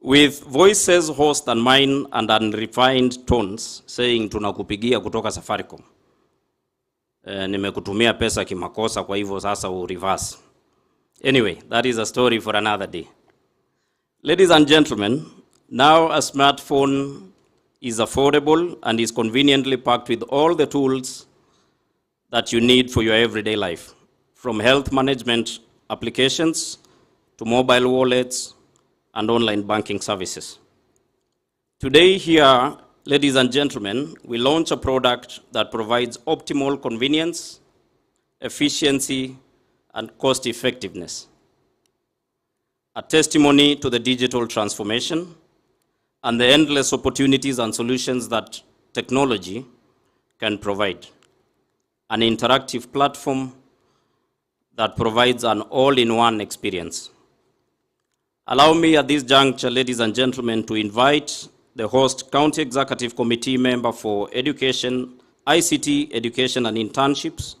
With voices hoarse than mine and unrefined tones saying tunakupigia kutoka Safaricom. Nimekutumia pesa kimakosa kwa hivyo sasa reverse. Anyway, that is a story for another day. Ladies and gentlemen, now a smartphone is affordable and is conveniently packed with all the tools that you need for your everyday life, from health management applications to mobile wallets and online banking services. Today here, ladies and gentlemen, we launch a product that provides optimal convenience, efficiency, and cost effectiveness. A testimony to the digital transformation and the endless opportunities and solutions that technology can provide. An interactive platform that provides an all-in-one experience. Allow me at this juncture, ladies and gentlemen, to invite the host County Executive Committee member for Education, ICT, Education and Internships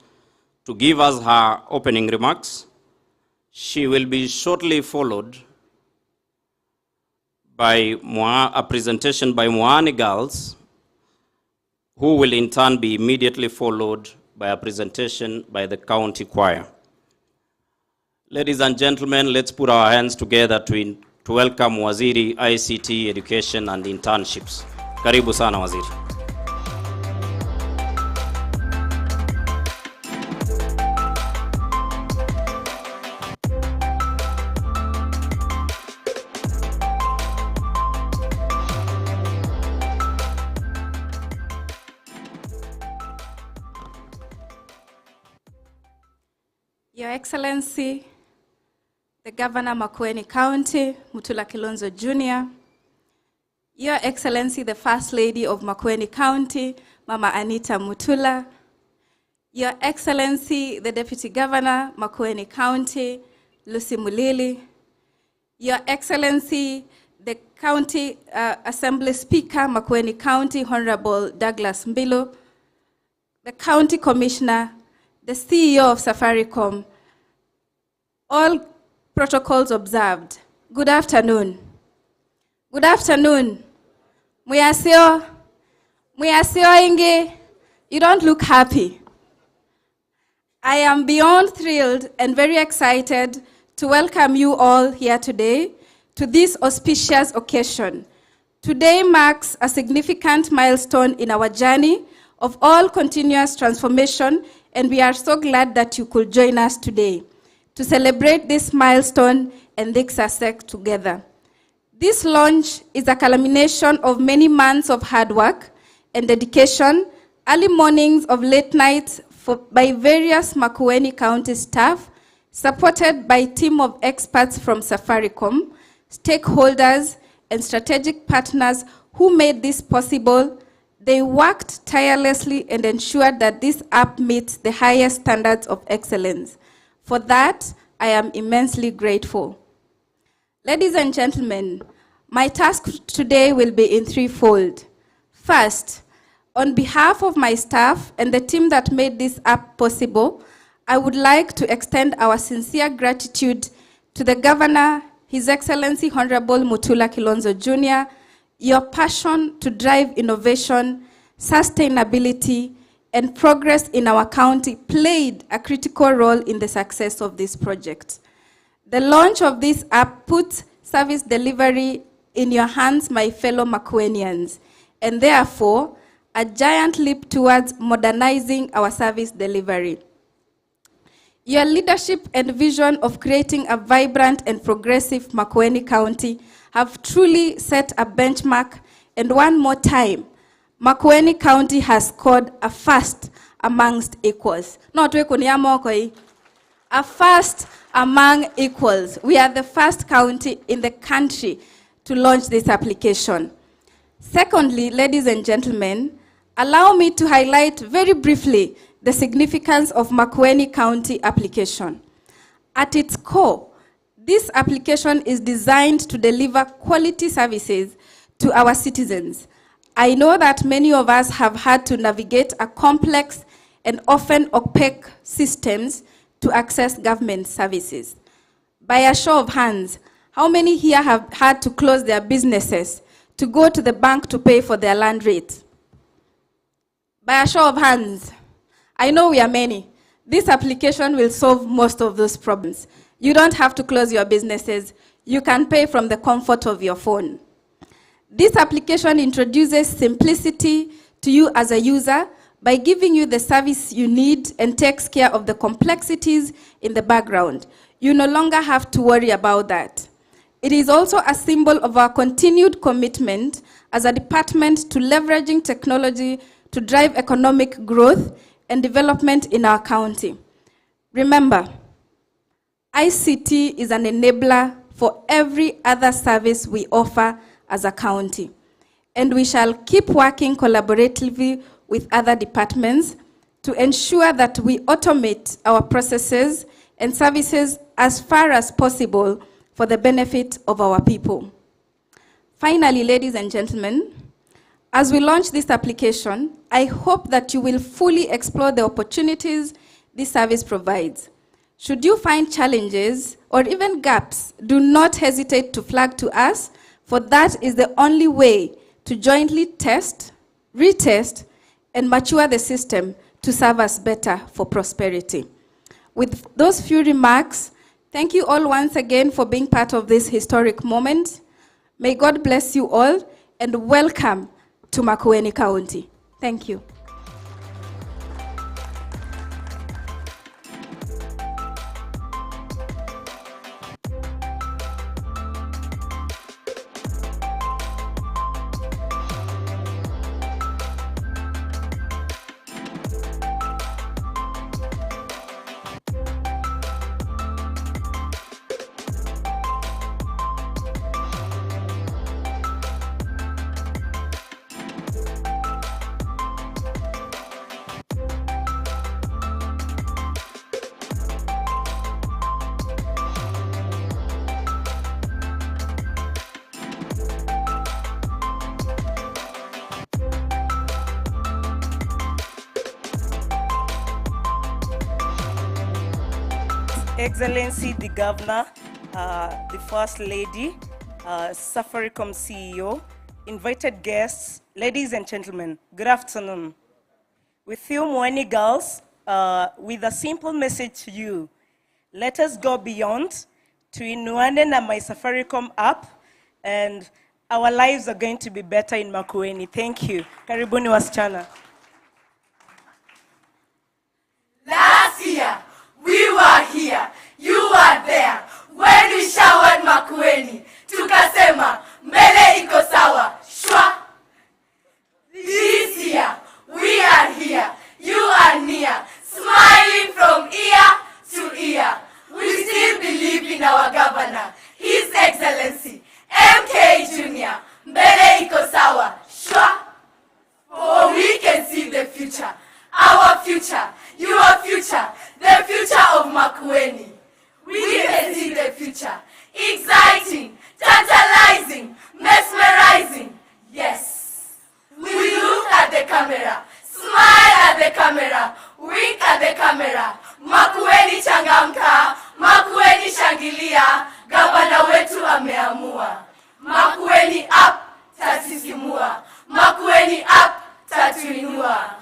to give us her opening remarks. She will be shortly followed by a presentation by Moani Girls, who will in turn be immediately followed by a presentation by the county choir. Ladies and gentlemen, let's put our hands together to welcome Waziri ICT, Education and Internships. Karibu sana Waziri. Your Excellency, the Governor Makueni County, Mutula Kilonzo Jr, Your Excellency, the First Lady of Makueni County, Mama Anita Mutula, Your Excellency, the Deputy Governor, Makueni County, Lucy Mulili, Your Excellency, the County Assembly Speaker, Makueni County, Honorable Douglas Mbilo, the County Commissioner, the CEO of Safaricom, all protocols observed. Good afternoon. Good afternoon. Muyasio inge, you don't look happy. I am beyond thrilled and very excited to welcome you all here today to this auspicious occasion. Today marks a significant milestone in our journey of all continuous transformation, and we are so glad that you could join us today to celebrate this milestone and this success together. This launch is a culmination of many months of hard work and dedication, early mornings of late nights by various Makueni County staff, supported by a team of experts from Safaricom, stakeholders, and strategic partners who made this possible. They worked tirelessly and ensured that this app meets the highest standards of excellence. For that, I am immensely grateful. Ladies and gentlemen, my task today will be in threefold. First, on behalf of my staff and the team that made this app possible, I would like to extend our sincere gratitude to the Governor, His Excellency Honorable Mutula Kilonzo Jr. Your passion to drive innovation, sustainability, and progress in our county played a critical role in the success of this project. The launch of this app puts service delivery in your hands, my fellow Makuenians, and therefore a giant leap towards modernizing our service delivery. Your leadership and vision of creating a vibrant and progressive Makueni County have truly set a benchmark, and one more time, Makueni County has scored a first amongst equals. A first among equals. We are the first county in the country to launch this application. Secondly, ladies and gentlemen, allow me to highlight very briefly the significance of Makueni County application. At its core, this application is designed to deliver quality services to our citizens. I know that many of us have had to navigate a complex and often opaque systems to access government services. By a show of hands, How many here have had to close their businesses to go to the bank to pay for their land rate? By a show of hands. I know we are many. This application will solve most of those problems. You don't have to close your businesses. You can pay from the comfort of your phone. This application introduces simplicity to you as a user by giving you the service you need and takes care of the complexities in the background. You no longer have to worry about that. It is also a symbol of our continued commitment as a department to leveraging technology to drive economic growth and development in our county. Remember, ICT is an enabler for every other service we offer as a county, and we shall keep working collaboratively with other departments to ensure that we automate our processes and services as far as possible for the benefit of our people. Finally, ladies and gentlemen, as we launch this application, I hope that you will fully explore the opportunities this service provides. Should you find challenges or even gaps, do not hesitate to flag to us, for that is the only way to jointly test, retest, and mature the system to serve us better for prosperity. With those few remarks, thank you all once again for being part of this historic moment. May God bless you all, and welcome to Makueni County. Thank you. Excellency the Governor, the First Lady, Safaricom CEO, invited guests, ladies and gentlemen, good afternoon. With you, Makueni girls, with a simple message to you. Let us go beyond to Inuane na my Safaricom app, and our lives are going to be better in Makueni. Thank you. Karibuni wasichana. Last year, we were here, you were there, when we showered Makueni, tukasema, mbele iko sawa, shwa. This year, we are here, you are near, smiling from ear to ear. We still believe in our governor, His Excellency, MK Jr. Mbele iko sawa, shwa. For we can see the future, our future, your future, the future of Makueni. We can see the future, exciting, tantalizing, mesmerizing. Yes. We look at the camera, smile at the camera, wink at the camera. Makueni changamka, Makueni shangilia, gavana wetu ameamua. Makueni app tasisimua, Makueni app tatuinua.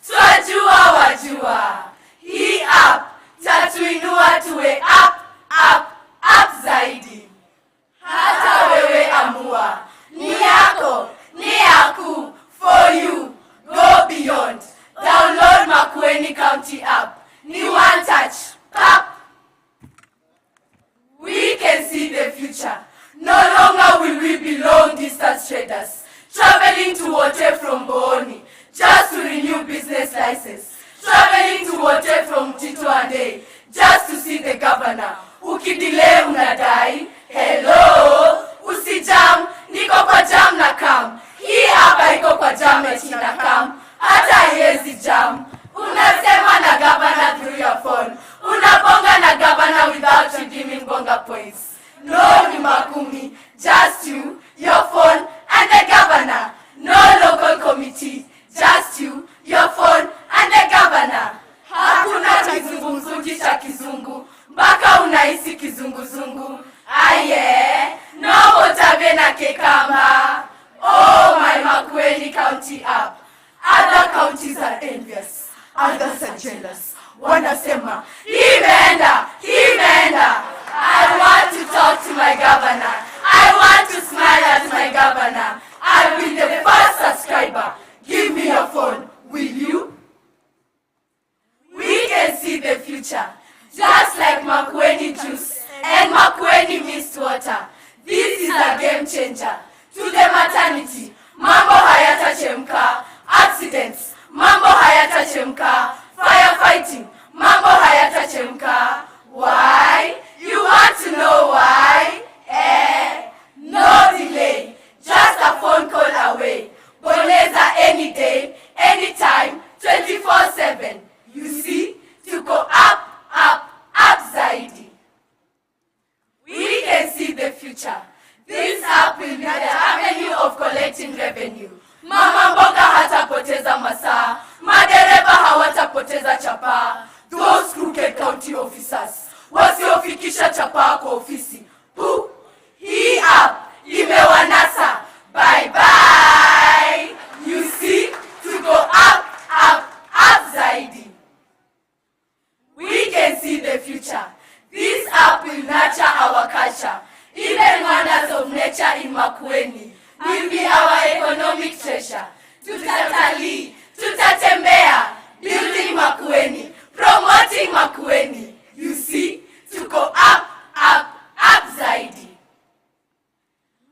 Twajua wajua, hii app tatuinua tuwe up zaidi. Hata wewe amua, ni yako, ni yaku, for you, go beyond. Download Makueni County app, ni one touch, tap. We can see the future. No longer will we be long distance traders, traveling to Wote from Booni, just to renew business license. Traveling to Wote from Titwande, just to see the governor. Ukidile unadai, hello, usijam, niko kwa jam na kam. Hii hapa iko kwa jam eti na kam, hata haiwezi jam. Unasema na governor through your phone. Unabonga na governor without redeeming bonga points. No ni makumi, just you, your phone, and the governor. No local committee, just you, your phone, and the governor. Hakuna kizungumkuti cha kizungu, mpaka unahisi kizunguzungu. Aye, no utavena kekamba. Oh, my Makueni County app. Other counties are envious. Others are jealous. Wanasema, imeenda. I want to talk to my governor. I want to smile at my governor. I'll be the first subscriber. Give me your phone, will you? We can see the future. Just like Makueni juice and Makueni mixed water. This is a game changer. To the maternity, mambo hayatachemka. Accidents, mambo hayatachemka. Firefighting, mambo hayatachemka. Why? You want to know why? No delay. Just a phone call away. Boneza any day, anytime, 24/7. You see, to go up zaidi. We can see the future. This app will be the avenue of collecting revenue. Mama mboga hatapoteza masaa, madereva hawatapoteza chapa. Those crooked county officers wasiofikisha chapa kwa ofisi. Hii app imewanasa. Bye bye. You see, to go up zaidi. We can see the future. This app will nurture our culture. Even wonders of nature in Makueni will be our economic treasure. Tutatalii, tutatembea, building Makueni, promoting Makueni. You see, to go up zaidi.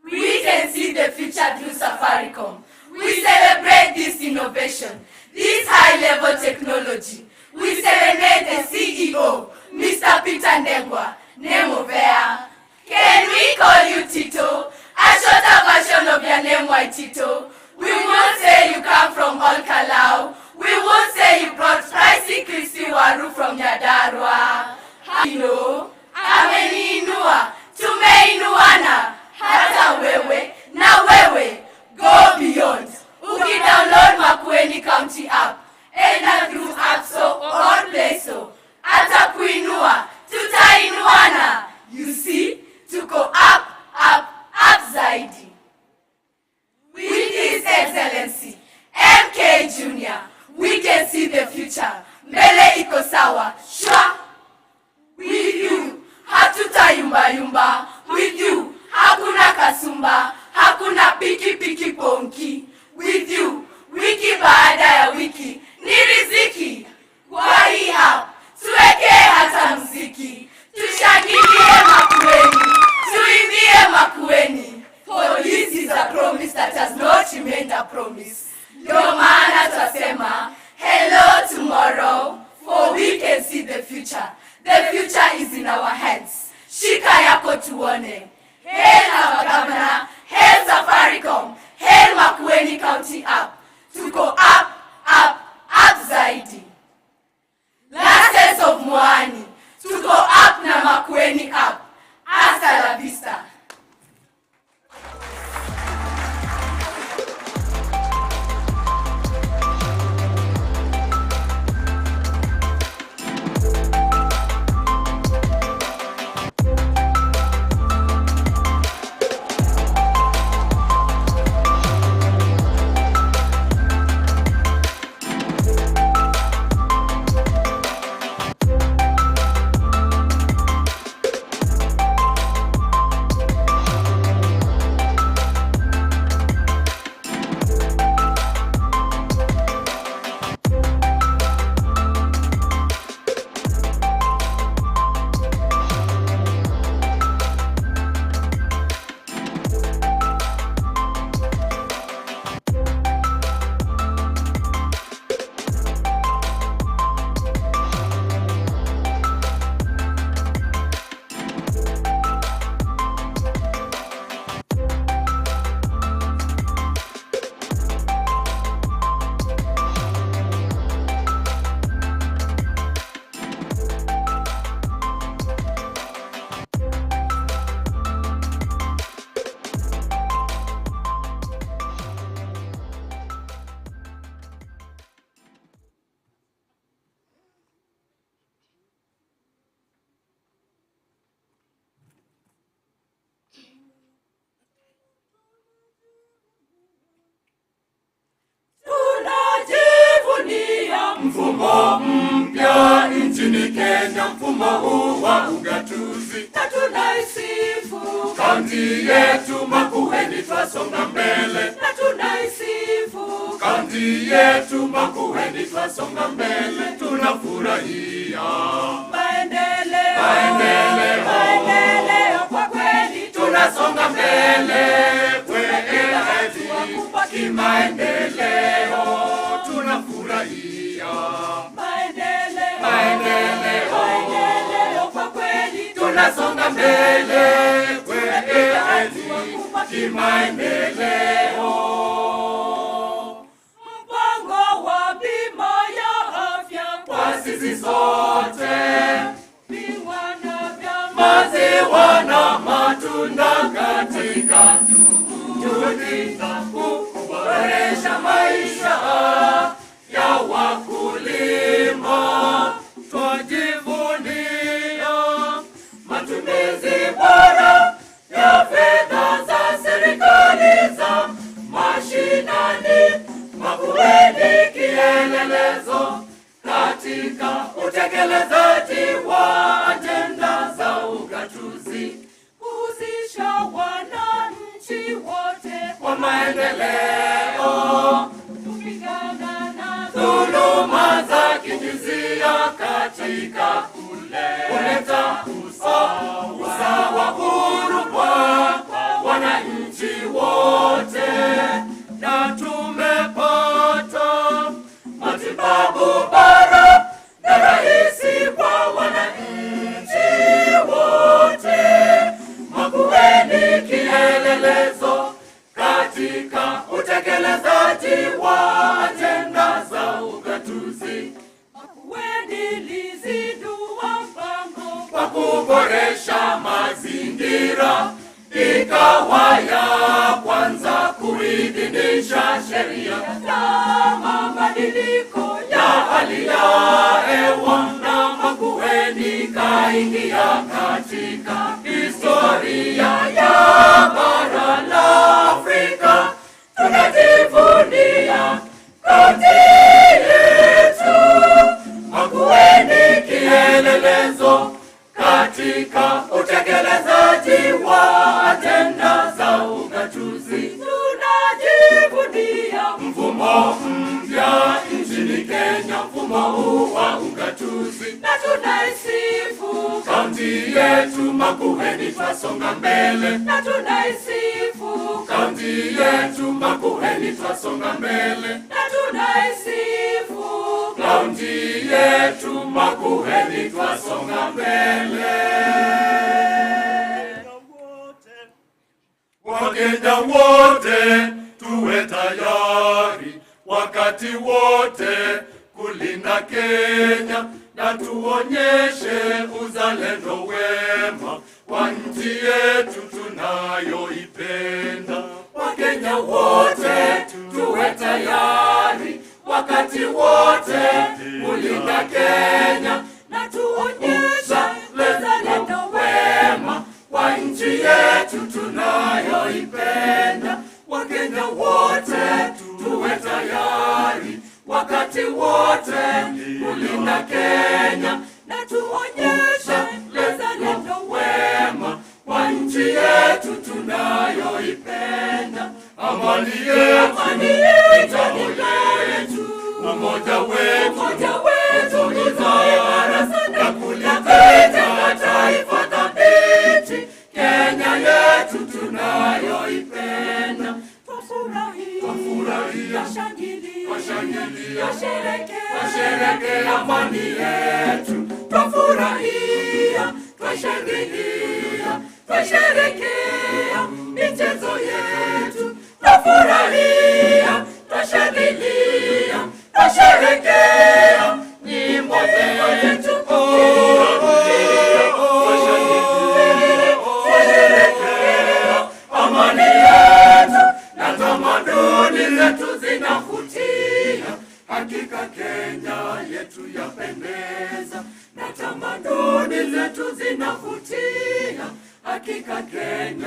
We can see the future through Safaricom. We celebrate this innovation, this high-level technology. We serenade the CEO, Mr. Peter Ndegwa, Nemovea. Can we call you Tito? A shorter version of your name, why Tito? We won't say you come from Olkalau. We won't say you brought spicy crispy waru from Nyadarua. You know, ameniinua, tumeinuana. Hata wewe, na wewe, go beyond. Uki-download Makueni County app, either through App Store or Play Store. Atakuinua, tutainuana. You see, to go up zaidi. With His Excellency, MK Jr, we can see the future. Mbele iko sawa, shwa. With you, hatutayumba. With you, hakuna kasumba, hakuna piki ponki. With you, wiki baada ya wiki, ni riziki. Kwa hii app, tuweke hata mziki. Tushangilie Makueni, tuimbie Makueni. For this is a promise that has not remained a promise. Ndio maana twasema, hello tomorrow, for we can see the future. The future is in our hands. Shika yako tuone. Hail our governor, hail Safaricom, hail Makueni County app. To go up zaidi. Lasses of Mwani, to go up na Makueni app. Hasta la vista. nchini Kenya mfumo huu wa ugatuzi, na tunaisifu kaunti yetu Makueni twasonga mbele, na tunaisifu kaunti yetu Makueni twasonga mbele, tunafurahia maendeleo, maendeleo, kwa kweli tunasonga mbele kweli kimaendeleo, tunafurahia maendeleo, kwa kweli tunasonga mbele kweli kimaendeleo. Mpango wa bima ya afya kwa sisi sote, maziwa na matunda katika juhudi za kuboresha maisha ya wakulima, twajivunia matumizi bora ya fedha za serikali za mashinani. Makueni kielelezo katika utekelezaji wa ajenda za ugatuzi, kuhusisha wananchi wote kwa maendeleo, kupigana na dhuluma za kijinsia katika kuleta usawa huru kwa wananchi wote, na tumepata matibabu bora na rahisi kwa wananchi wote. Makueni kielelezo katika utekelezaji wa ajenda za ugatuzi. Makueni lizindua mpango kwa kuboresha mazingira, ikawa ya kwanza kuidhinisha sheria na mabadiliko ya hali ya hewa, na Makueni kaingia katika historia ya bara la Afrika. Tunajivunia kaunti yetu Makueni kielelezo katika utekelezaji wa ajenda za ugatuzi. tunajivunia Mfumo mpya nchini Kenya, mfumo huu wa ugatuzi, na tunaisifu kaunti yetu Makueni twasonga mbele, na tunaisifu kaunti yetu Makueni twasonga mbele, na tunaisifu kaunti yetu Makueni twasonga mbele. Wakenya wote tuwe tayari wakati wote kulinda Kenya, na tuonyeshe uzalendo wema kwa nchi yetu tunayoipenda. Wakenya wote tuwe tayari wakati wote kulinda Kenya, na tuonyeshe uzalendo wema kwa nchi yetu tunayoipenda. Wakenya wote tuwe tayari wakati wote kulinda Kenya, na tuonyeshe uzalendo wema kwa nchi yetu tunayoipenda. Amani yetu yetu, umoja wetu ni imara na kulijenga taifa thabiti, Kenya yetu tunayoipenda. Twafurahia, twashangilia, twasherehekea amani yetu. Twafurahia, twashangilia, twasherehekea michezo yetu. Twafurahia, twashangilia, twasherehekea nyimbo zetu. Twasherehekea amani yetu na tamaduni zetu zinavutia. Hakika Kenya yetu yapendeza na tamaduni zetu zinavutia. Hakika Kenya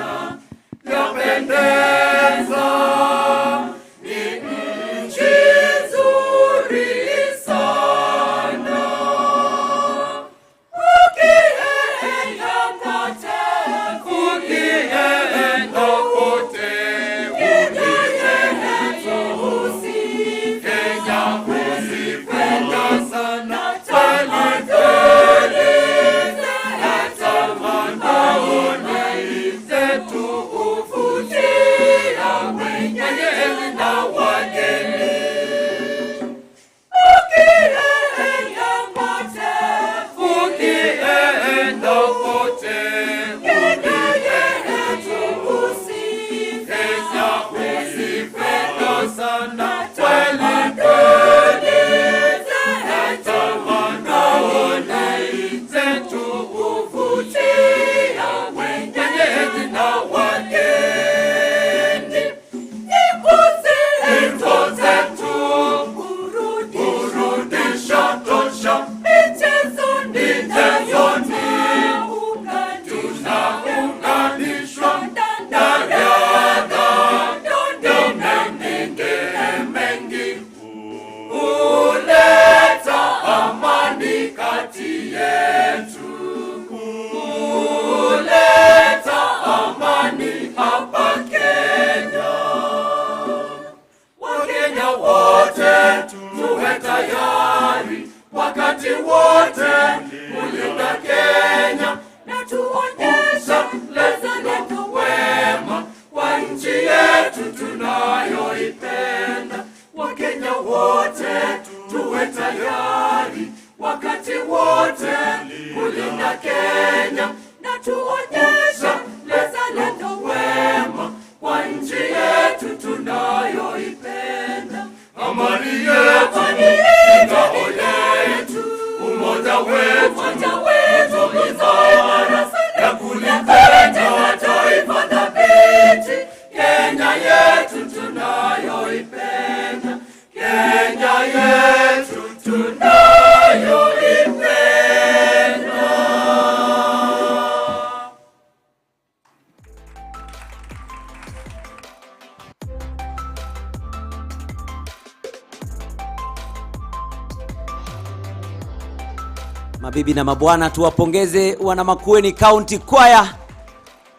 Mabibi na mabwana, tuwapongeze wana Makueni County Choir.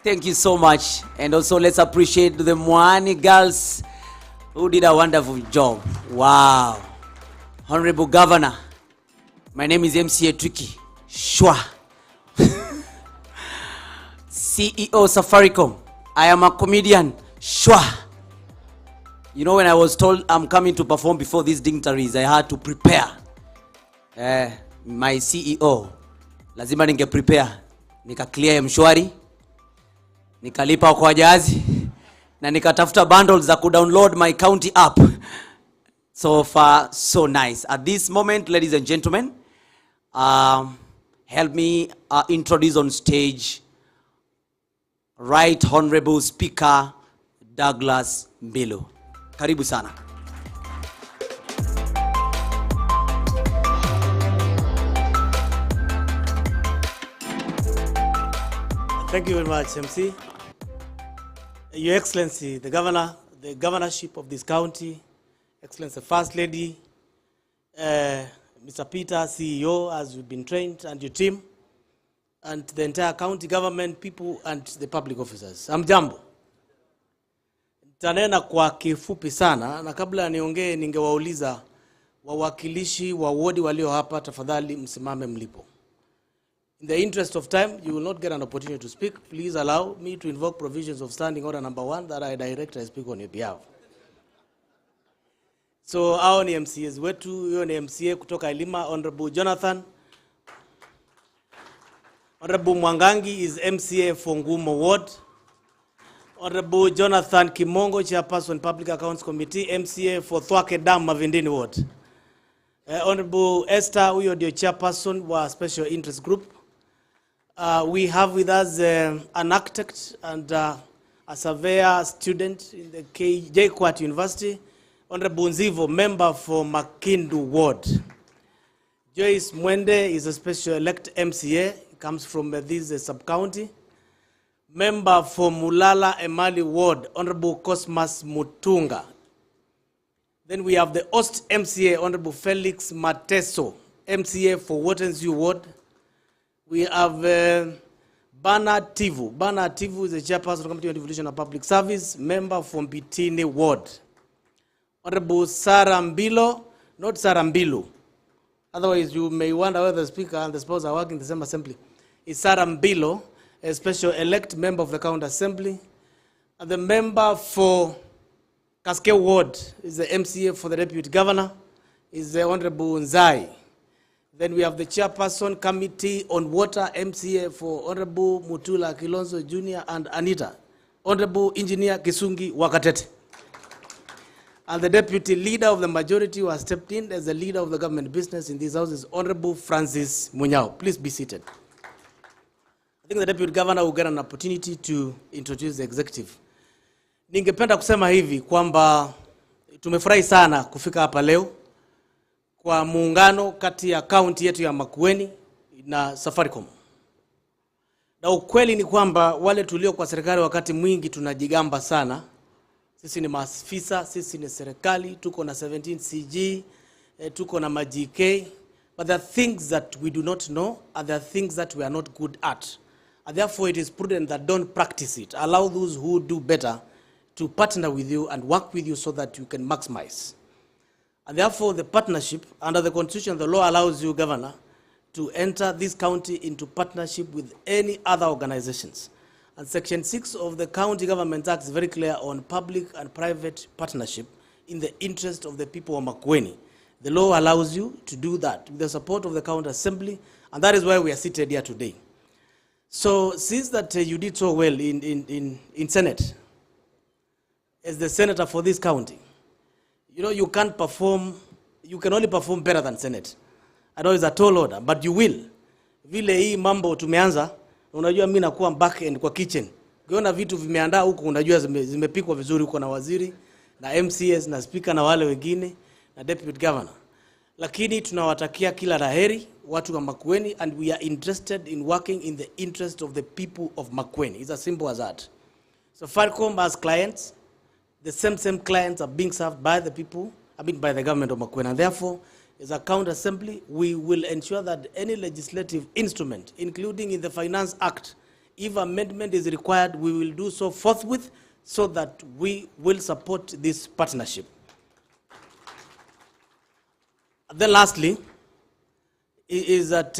Thank you so much. And also let's appreciate the Mwani girls who did a wonderful job. Wow. Honorable Governor, my name is MCA Tricky. Shwa. CEO Safaricom. I am a comedian. Shwa. You know, when I was told I'm coming to perform before these dignitaries, I had to prepare. My CEO, lazima ninge prepare. Nika clear mshwari, nikalipa kwa jazi, na nikatafuta bundles za ku-download my county app. So far, so nice. At this moment, ladies and gentlemen, help me introduce on stage Right Honorable Speaker Douglas Mbilu. Karibu sana. Thank you very much, MC. Your Excellency, the Governor, the governorship of this county, Excellency First Lady, Mr. Peter, CEO, as you've been trained, and your team, and the entire county government, people, and the public officers. Hamjambo. Tanena kwa kifupi sana, na kabla niongee ningewauliza wawakilishi wa wodi walio hapa, tafadhali msimame mlipo. In the interest of time, you will not get an opportunity to speak. Please allow me to invoke provisions of Standing Order number 1 that I direct I speak on your behalf. So, hao ni MCAs wetu, hiyo ni MCA kutoka Ilima, Honorable Jonathan. Honorable Mwangangi is MCA for Ngumo Ward. Honorable Jonathan Kimongo, Chairperson Public Accounts Committee, MCA for Thwake Dam, Mavindini Ward. Honorable Esther, huyo ndio Chairperson wa Special Interest Group. We have with us an architect and a surveyor student in the JKUAT University, Honorable Nzivo, member for Makindu Ward. Joyce Mwende is a special elect MCA, comes from this sub-county. Member for Mulala Emali Ward, Honorable Cosmas Mutunga. Then we have the host MCA, Honorable Felix Mateso, MCA for Waternsview Ward. We have Bana Tivu. Bana Tivu is the chairperson of the Committee on Devolution of Public Service, member from Bitini Ward. Honorable Sarambilo, not Sarambilu. Otherwise, you may wonder whether the speaker and the spouse are working in the same assembly. It's Sarambilo, a special elect member of the County Assembly. And the member for Cascade Ward is the MCA for the Deputy Governor, is the Honorable Nzai. Then we have the Chairperson Committee on Water, MCA for Honorable Mutula Kilonzo Jr. and Anita, Honorable Engineer Kisungi Wakatete. And the Deputy Leader of the Majority who has stepped in as the Leader of the Government Business in this House is Honorable Francis Munyao. Please be seated. I think the Deputy Governor will get an opportunity to introduce the Executive. Ningependa kusema hivi kwamba tumefurahi sana kufika hapa leo kwa muungano kati ya county yetu ya Makueni na Safaricom. Na ukweli ni kwamba wale tulio kwa serikali wakati mwingi tunajigamba sana. Sisi ni maafisa, sisi ni serikali, tuko na 17 CG, tuko na ma-GK. But there are things that we do not know and there are things that we are not good at. And therefore it is prudent that don't practice it. Allow those who do better to partner with you and work with you so that you can maximize. And therefore, the partnership, under the Constitution, the law allows you, Governor, to enter this county into partnership with any other organizations. And Section 6 of the County Government Act is very clear on public and private partnership in the interest of the people of Makueni. The law allows you to do that with the support of the County Assembly, and that is why we are seated here today. So, since that you did so well in Senate, as the senator for this county, you know, you can't perform, you can only perform better than Senate. I know it's a tall order, but you will. Vile hii mambo tumeanza, unajua mimi nakuwa back end kwa kitchen. Ukiona vitu vimeandaa huko, unajua zimepikwa vizuri huko na waziri, na MCS, na speaker na wale wengine, na deputy governor. Lakini tunawatakia kila laheri watu wa Makueni, and we are interested in working in the interest of the people of Makueni. It's as simple as that. So Safaricom has clients. The same clients are being served by the people, by the government of Makueni. And therefore, as a county assembly, we will ensure that any legislative instrument, including in the Finance Act, if amendment is required, we will do so forthwith so that we will support this partnership. Then lastly, is that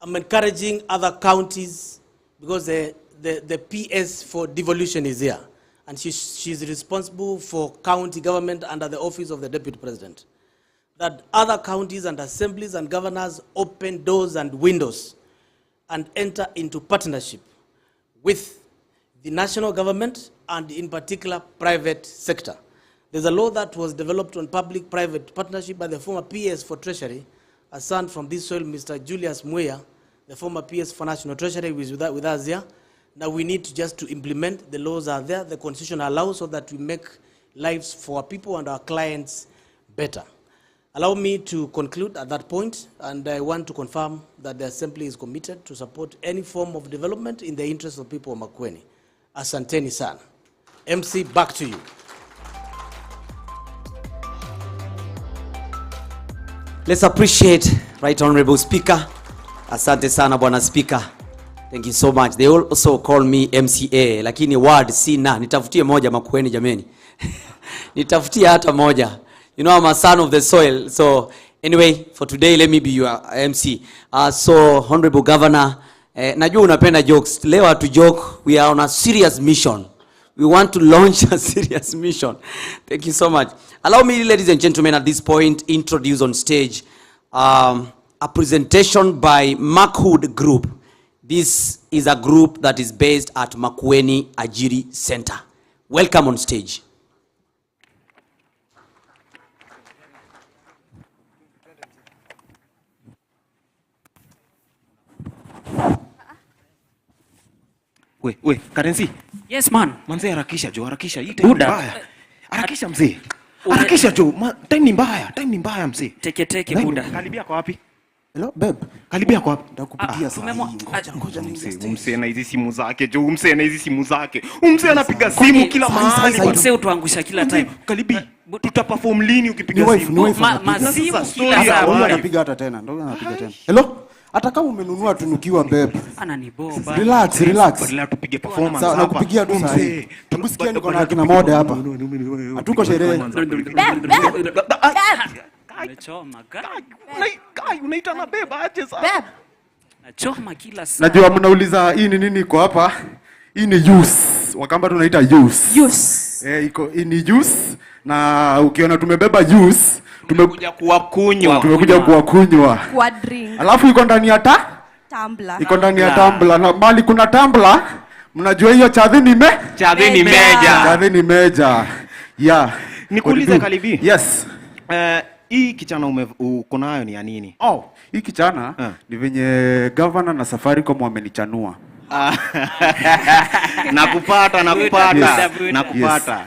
I'm encouraging other counties, because the PS for devolution is here, and she's responsible for county government under the office of the Deputy President, that other counties and assemblies and governors open doors and windows and enter into partnership with the national government and in particular private sector. There's a law that was developed on public-private partnership by the former PS for Treasury, a son from this soil, Mr. Julius Muya, the former PS for National Treasury, who is with us here. Now we need to implement. The laws are there, the Constitution allows, so that we make lives for our people and our clients better. Allow me to conclude at that point, and I want to confirm that the Assembly is committed to support any form of development in the interest of people of Makueni. Asanteni sana. MC, back to you. Let's appreciate Right Honorable Speaker. Asante sana Bwana Speaker. Thank you so much. They also call me MCA, lakini word sina. Nitafutie moja Makueni jameni. Nitafutie hata moja. You know, I'm a son of the soil. So anyway, for today, let me be your MC. So Honorable Governor, najua unapenda jokes. Leo hatu joke. We are on a serious mission. We want to launch a serious mission. Thank you so much. Allow me, ladies and gentlemen, at this point, introduce on stage a presentation by Makhood Group. This is a group that is based at Makueni Ajiri Center. Welcome on stage. We, Karenzi. Yes, man. Manze harakisha jo, harakisha. Hii time mbaya. Harakisha mzee. Harakisha jo, time ni mbaya mzee. Teke buda. Karibia kwa wapi? Hello, babe. Karibia kwa wapi? Ndakupigia saa hii. Ngoja mzee na hizi simu zake jo, mzee na hizi simu zake. Mzee anapiga simu kila mahali. Mzee utuangusha kila time. Karibi. Tutaperform lini ukipiga simu? Masimu kila saa. Ndio anapiga hata tena. Hello? Hata kama umenunua tunukiwa babe. Ananiboba. Relax. Badala tupige performance hapa. Nakupigia tu saa hii. Tukusikia niko na kina mode hapa. Hatuko sherehe. Nachoma Kai unaita na beba aje sasa. Nachoma kila saa. Najua mnauliza hii ni nini iko hapa? Hii ni juice. Wakamba tunaita juice. Iko ni juice, na ukiona tumebeba juice tumekuja kuwakunywa. Kwa drink. Alafu iko ndani ya tumbler. Iko ndani ya tumbler, na mali kuna tumbler. Mnajua hiyo chadhi ni meja. Yeah. Nikuulize Kalibi. Yes. Hii kichana uko nayo ni ya nini? Hii kichana ni venye governor na Safaricom wamenichanua. Nakupata.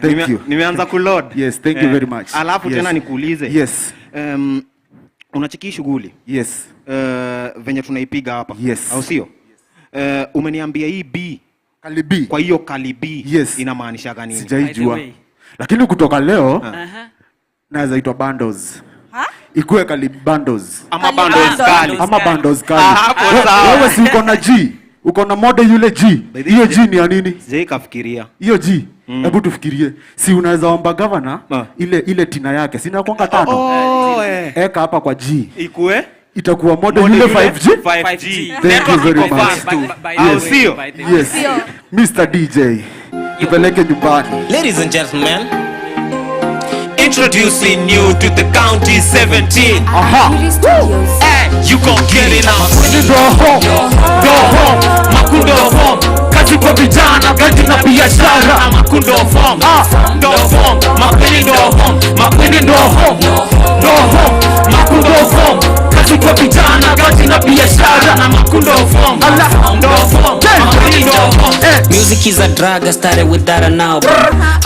Thank you. Nimeanza kuload. Yes, thank you very much. Alafu tena nikuulize. Yes. Unachiki shughuli? Yes. Venye tunaipiga hapa. Yes. Au sio? Umeniambia hii B. Kalibi. Kwa hiyo Kalibi yes. Inamaanisha gani? Sijaijua. Lakini kutoka leo naweza itwa bundles. Ikue Kalibi bundles. Ama bundles kali. Hapo sawa. Wewe si uko na G. Uko na mode yule G. Hiyo G ni ya nini? Zee kafikiria. Hiyo G. Hebu tufikirie. Si unaweza omba governor ile tina yake. Sina kuanga 5. Eka hapa kwa G. Ikue itakuwa mode yule 5G. Thank you very much. Yes. Mr. DJ. Tupeleke nyumbani. Ladies and gentlemen, introducing you to the county 17. You gon' get it now. Go home, Makundo home. Kazi kwa vijana, kazi na biashara. Makundo home, Makueni home. Makundo home. Kazi kwa vijana, kazi na biashara. Makundo home, Makueni home. Mziki's a drug, I started with that and now.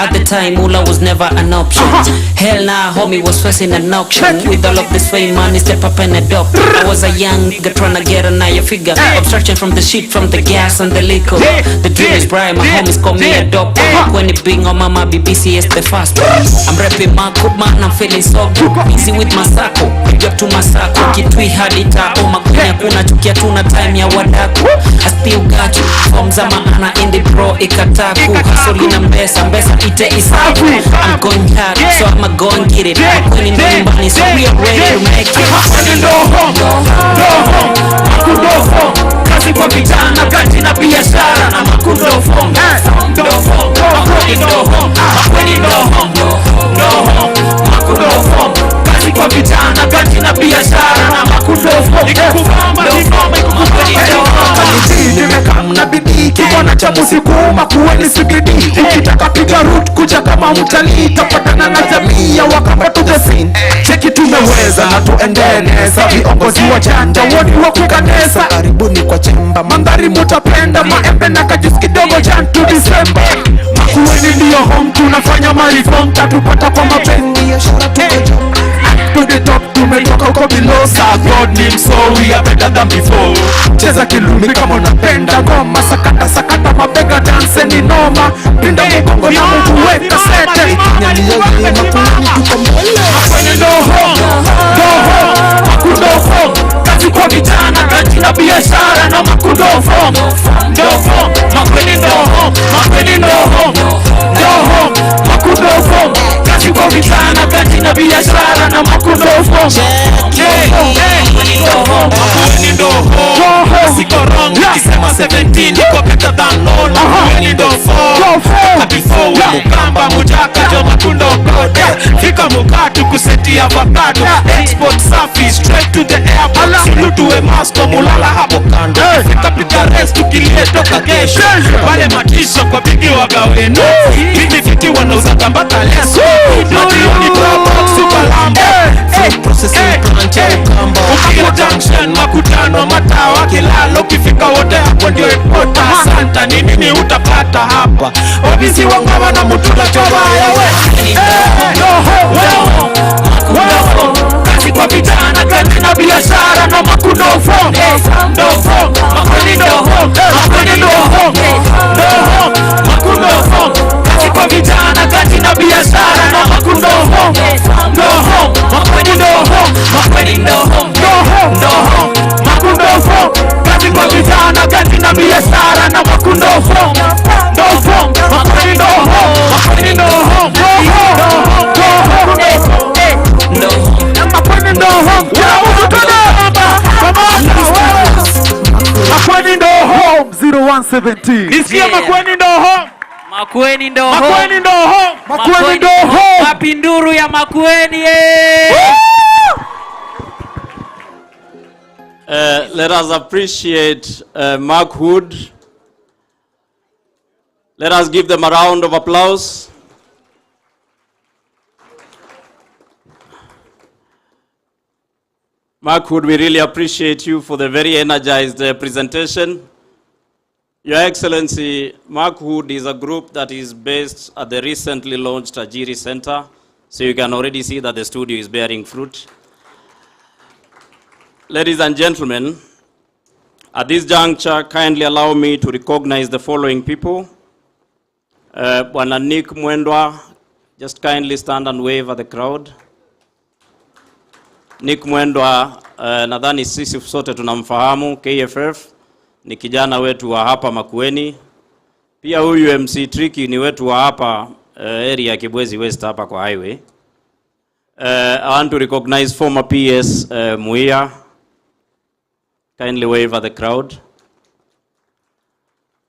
At the time, Mula was never an option. Hell nah, homie was facing an auction. With all of this fame, money, step up and adopt. I was a young nigga trying to get a naya figure. Obstruction from the shit, from the gas and the liquor. The dream is bright, my homies call me a dope. When it being on mama, BBC is the fast. I'm rapping Marco, man, I'm feeling so good. Busy with Masako, big up to Masako. Kitui hadita, oh Makueni hakuna chukia tuna time ya wadaku. I still got you, from zamana in the pro ikataku. Hasolina mbesa ite isaku. I'm going hard, so I'ma go and get it. Makueni ndo nyumbani, so we are ready to make it. Makueni ndo home, Makundo home. Kazi kwa vijana, kati na biashara na Makundo home. Makueni ndo home, Makueni ndo home, Makundo home. Kazi kwa vijana, kati na biashara na Makundo home. Ikikubamba kinoma, Makueni ndo home. Nimekam na bidii, kibwana cha musiku Makueni sigidi. Ukitaka piga root kuja kama mtalii, tapatana na jamii ya Wakamba to the scene. Cheki tumeweza na tuendeleza, viongozi wa janja woni wa kukanesa. Karibuni kwa chemba, mandhari mutapenda, maembe na kajusi kidogo Jan to December. Makueni ndiyo home, tunafanya mariform, tatupata kwa mapenzi ya shara tukojo. To the top, tumetoka uko below, sa God name, so we are better than before. Cheza kilumi kama unapenda goma, sakata sakata mabega, dance ni noma. Pinda mgongo na mguu weka sete. Makueni ndo home, Makundo home. Kazi kwa vijana, kazi na biashara na Makundo home. Makueni ndo home, Makueni ndo home, Makundo home. Kazi kwa vijana, kazi na biashara na Makundo home. Makueni ndo home, Makueni ndo home. Siko wrong, nikisema 17 niko better than none. Makueni ndo home. Before we mukamba mujaka jo Makundo gold. Fika mukatu kuseti avocado. Export safi straight to the airport. Sulu tuwe masko mulala hapo kando. Fika pita rest tukilie toka kesho. Wale matisho kwa bigi wagaweno. Fiti wanauza tambata leso. Mationi trapot super lambo. Food processing plant ya Ukamba. Ukiwa junction makutano matawa kilalo. Ukifika wote hapo ndio ipota. Santa ni nini utapata hapa. Obisi wangawa na Mutula chobaya we. Kazi kwa vijana, kazi na biashara na Makundo home. Makueni ndo home, Makueni ndo home, Makundo home. Kazi kwa vijana, kazi na biashara na Makundo home. Makueni ndo home, Makueni ndo home, Makundo home. Kazi kwa vijana, kazi na biashara na Makundo home. Makueni ndo home, Makueni ndo home, Makueni ndo home. Makueni ndo home 0117. Nisikia Makueni ndo home. Makueni ndo home. Makueni ndo home. Makueni ndo home. Wapi nduru ya Makueni? Let us appreciate Mark Hood. Let us give them a round of applause. Mark Hood, we really appreciate you for the very energized presentation. Your Excellency, Mark Hood is a group that is based at the recently launched Ajiri Center. So you can already see that the studio is bearing fruit. Ladies and gentlemen, at this juncture, kindly allow me to recognize the following people. Bwana Nick Mwendwa, just kindly stand and wave at the crowd. Nick Mwendwa, nadhani sisi sote tunamfahamu, KFF, ni kijana wetu wa hapa Makueni. Pia huyu MC Tricky ni wetu wa hapa area ya Kibwezi West hapa kwa highway. I want to recognize former PS Muia. Kindly wave at the crowd.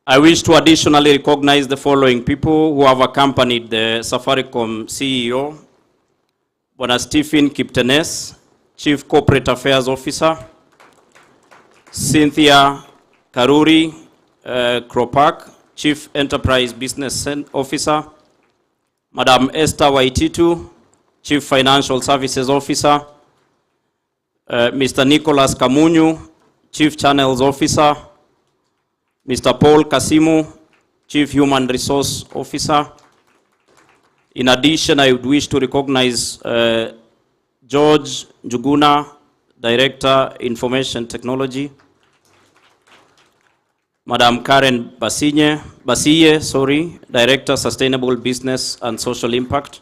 I wish to additionally recognize the following people who have accompanied the Safaricom CEO, Bwana Stephen Kiptenes, Chief Corporate Affairs Officer, Cynthia Karuri Kropak, Chief Enterprise Business Officer, Madam Esther Waititu, Chief Financial Services Officer, Mr. Nicholas Kamunyu, Chief Channels Officer, Mr. Paul Kasimu, Chief Human Resource Officer. In addition, I would wish to recognize George Njuguna, Director, Information Technology. Madam Karen Basiye, Director, Sustainable Business and Social Impact.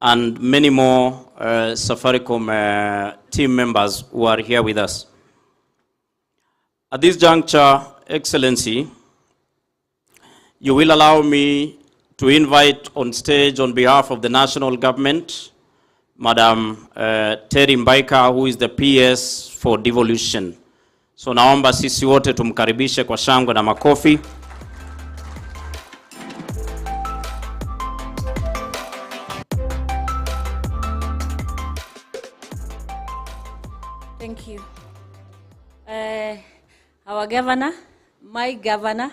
And many more Safaricom team members who are here with us. At this juncture, Excellency, you will allow me to invite on stage on behalf of the national government, Madam Terry Mbaika, who is the PS for devolution. So naomba sisi wote tumkaribishe kwa shangwe na makofi. Thank you. Our governor, my governor,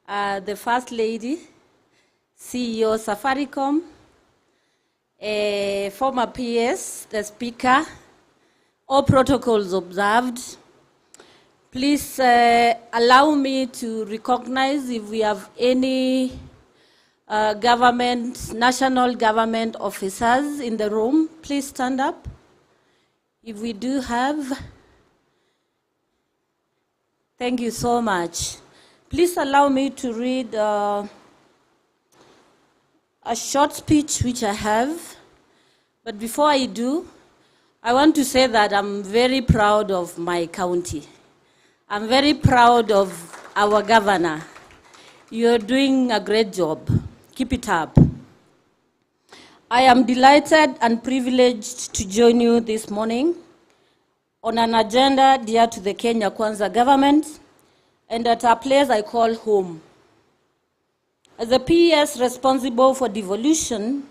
the First Lady, CEO Safaricom, former PS, the Speaker, all protocols observed. Please allow me to recognize if we have any national government officers in the room. Please stand up. If we do have, thank you so much. Please allow me to read a short speech which I have. But before I do, I want to say that I'm very proud of my county. I'm very proud of our governor. You're doing a great job. Keep it up. I am delighted and privileged to join you this morning on an agenda dear to the Kenya Kwanza government and at a place I call home. As a PS responsible for devolution,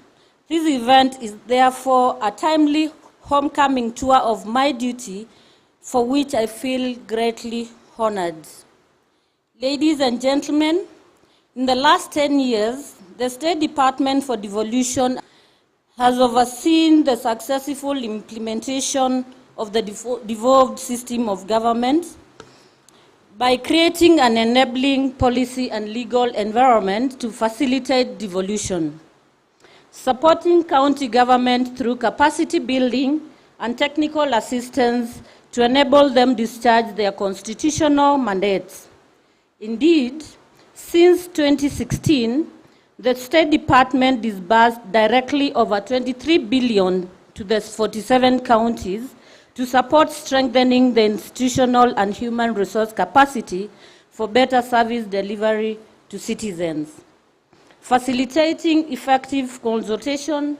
this event is therefore a timely homecoming tour of my duty for which I feel greatly honored. Ladies and gentlemen, in the last 10 years, the State Department for Devolution has overseen the successful implementation of the devolved system of government by creating an enabling policy and legal environment to facilitate devolution, supporting county government through capacity building and technical assistance to enable them discharge their constitutional mandates. Indeed, since 2016, the State Department disbursed directly over 23 billion to the 47 counties to support strengthening the institutional and human resource capacity for better service delivery to citizens, facilitating effective consultation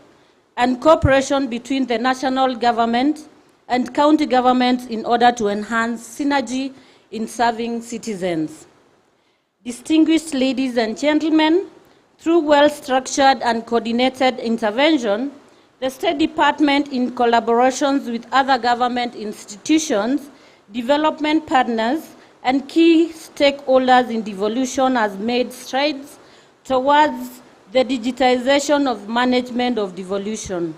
and cooperation between the national government and county governments in order to enhance synergy in serving citizens. Distinguished ladies and gentlemen, through well-structured and coordinated intervention, the State Department, in collaborations with other government institutions, development partners, and key stakeholders in devolution, has made strides towards the digitization of management of devolution.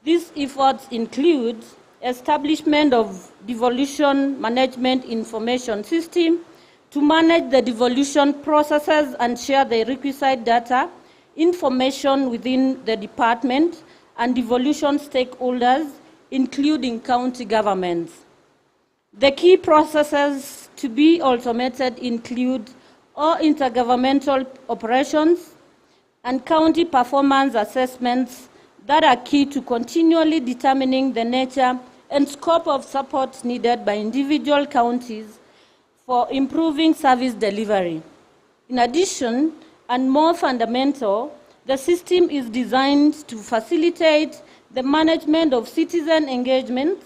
These efforts include establishment of devolution management information system to manage the devolution processes and share the requisite data, information within the department and devolution stakeholders, including county governments. The key processes to be automated include all intergovernmental operations and county performance assessments that are key to continually determining the nature and scope of support needed by individual counties for improving service delivery. In addition, and more fundamental, the system is designed to facilitate the management of citizen engagement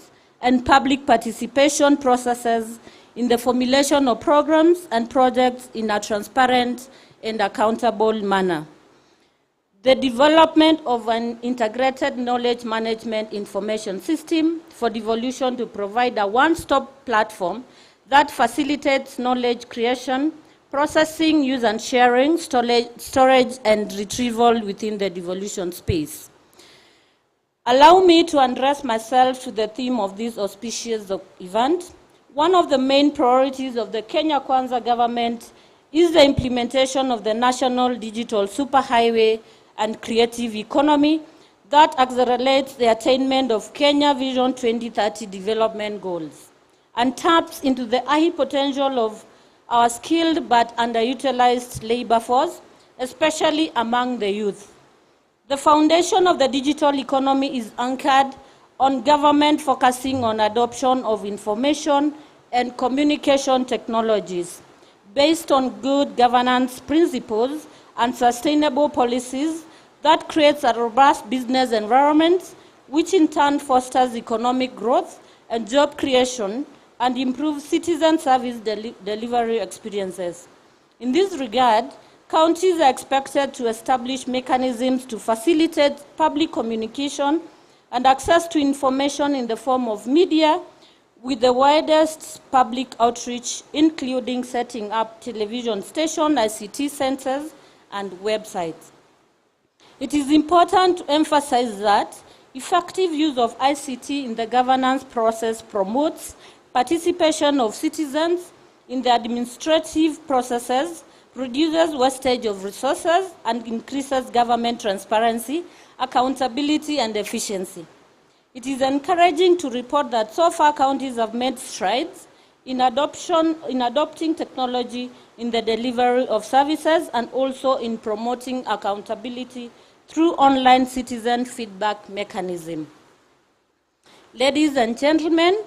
and public participation processes in the formulation of programs and projects in a transparent and accountable manner. The development of an integrated knowledge management information system for devolution to provide a one-stop platform that facilitates knowledge creation, processing, use and sharing, storage and retrieval within the devolution space. Allow me to address myself to the theme of this auspicious event. One of the main priorities of the Kenya Kwanza government is the implementation of the National Digital Superhighway and Creative Economy that accelerates the attainment of Kenya Vision 2030 development goals and taps into the high potential of our skilled but underutilized labor force, especially among the youth. The foundation of the digital economy is anchored on government focusing on adoption of information and communication technologies based on good governance principles and sustainable policies that creates a robust business environment, which in turn fosters economic growth and job creation and improves citizen service delivery experiences. In this regard, counties are expected to establish mechanisms to facilitate public communication and access to information in the form of media with the widest public outreach, including setting up television station, ICT centers, and websites. It is important to emphasize that effective use of ICT in the governance process promotes participation of citizens in the administrative processes, reduces wastage of resources, and increases government transparency, accountability, and efficiency. It is encouraging to report that so far counties have made strides in adopting technology in the delivery of services and also in promoting accountability through online citizen feedback mechanism. Ladies and gentlemen,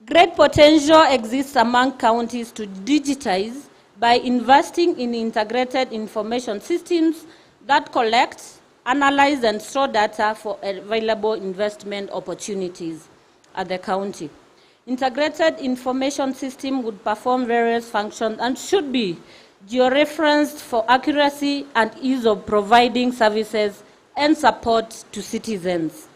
great potential exists among counties to digitize by investing in integrated information systems that collect, analyze, and store data for available investment opportunities at the county. Integrated information system would perform various functions and should be georeferenced for accuracy and ease of providing services and support to citizens.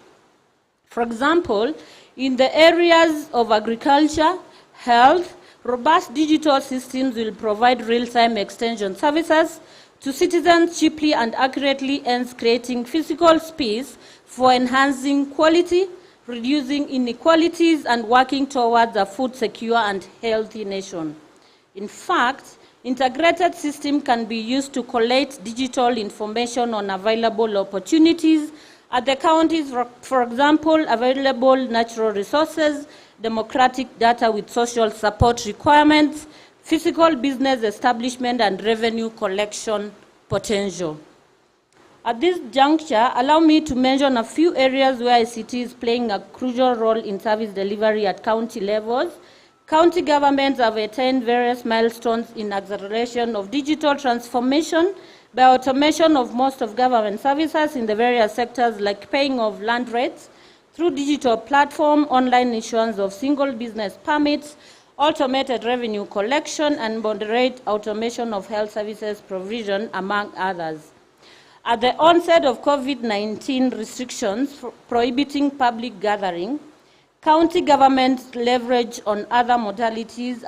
For example, in the areas of agriculture, health, robust digital systems will provide real-time extension services to citizens cheaply and accurately, hence creating physical space for enhancing quality, reducing inequalities, and working towards a food secure and healthy nation. In fact, integrated system can be used to collate digital information on available opportunities at the counties, for example, available natural resources, democratic data with social support requirements, physical business establishment, and revenue collection potential. At this juncture, allow me to mention a few areas where ICT is playing a crucial role in service delivery at county levels. County governments have attained various milestones in acceleration of digital transformation by automation of most of government services in the various sectors like paying of land rates through digital platform, online issuance of single business permits, automated revenue collection, and moderate automation of health services provision, among others. At the onset of COVID-19 restrictions prohibiting public gathering, county governments leverage on other modalities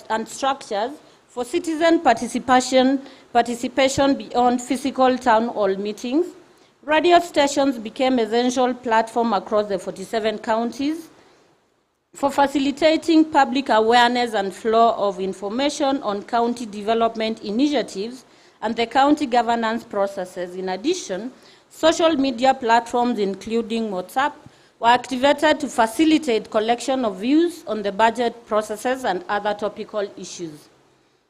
and structures for citizen participation beyond physical town hall meetings. Radio stations became essential platform across the 47 counties for facilitating public awareness and flow of information on county development initiatives and the county governance processes. In addition, social media platforms, including WhatsApp, were activated to facilitate collection of views on the budget processes and other topical issues.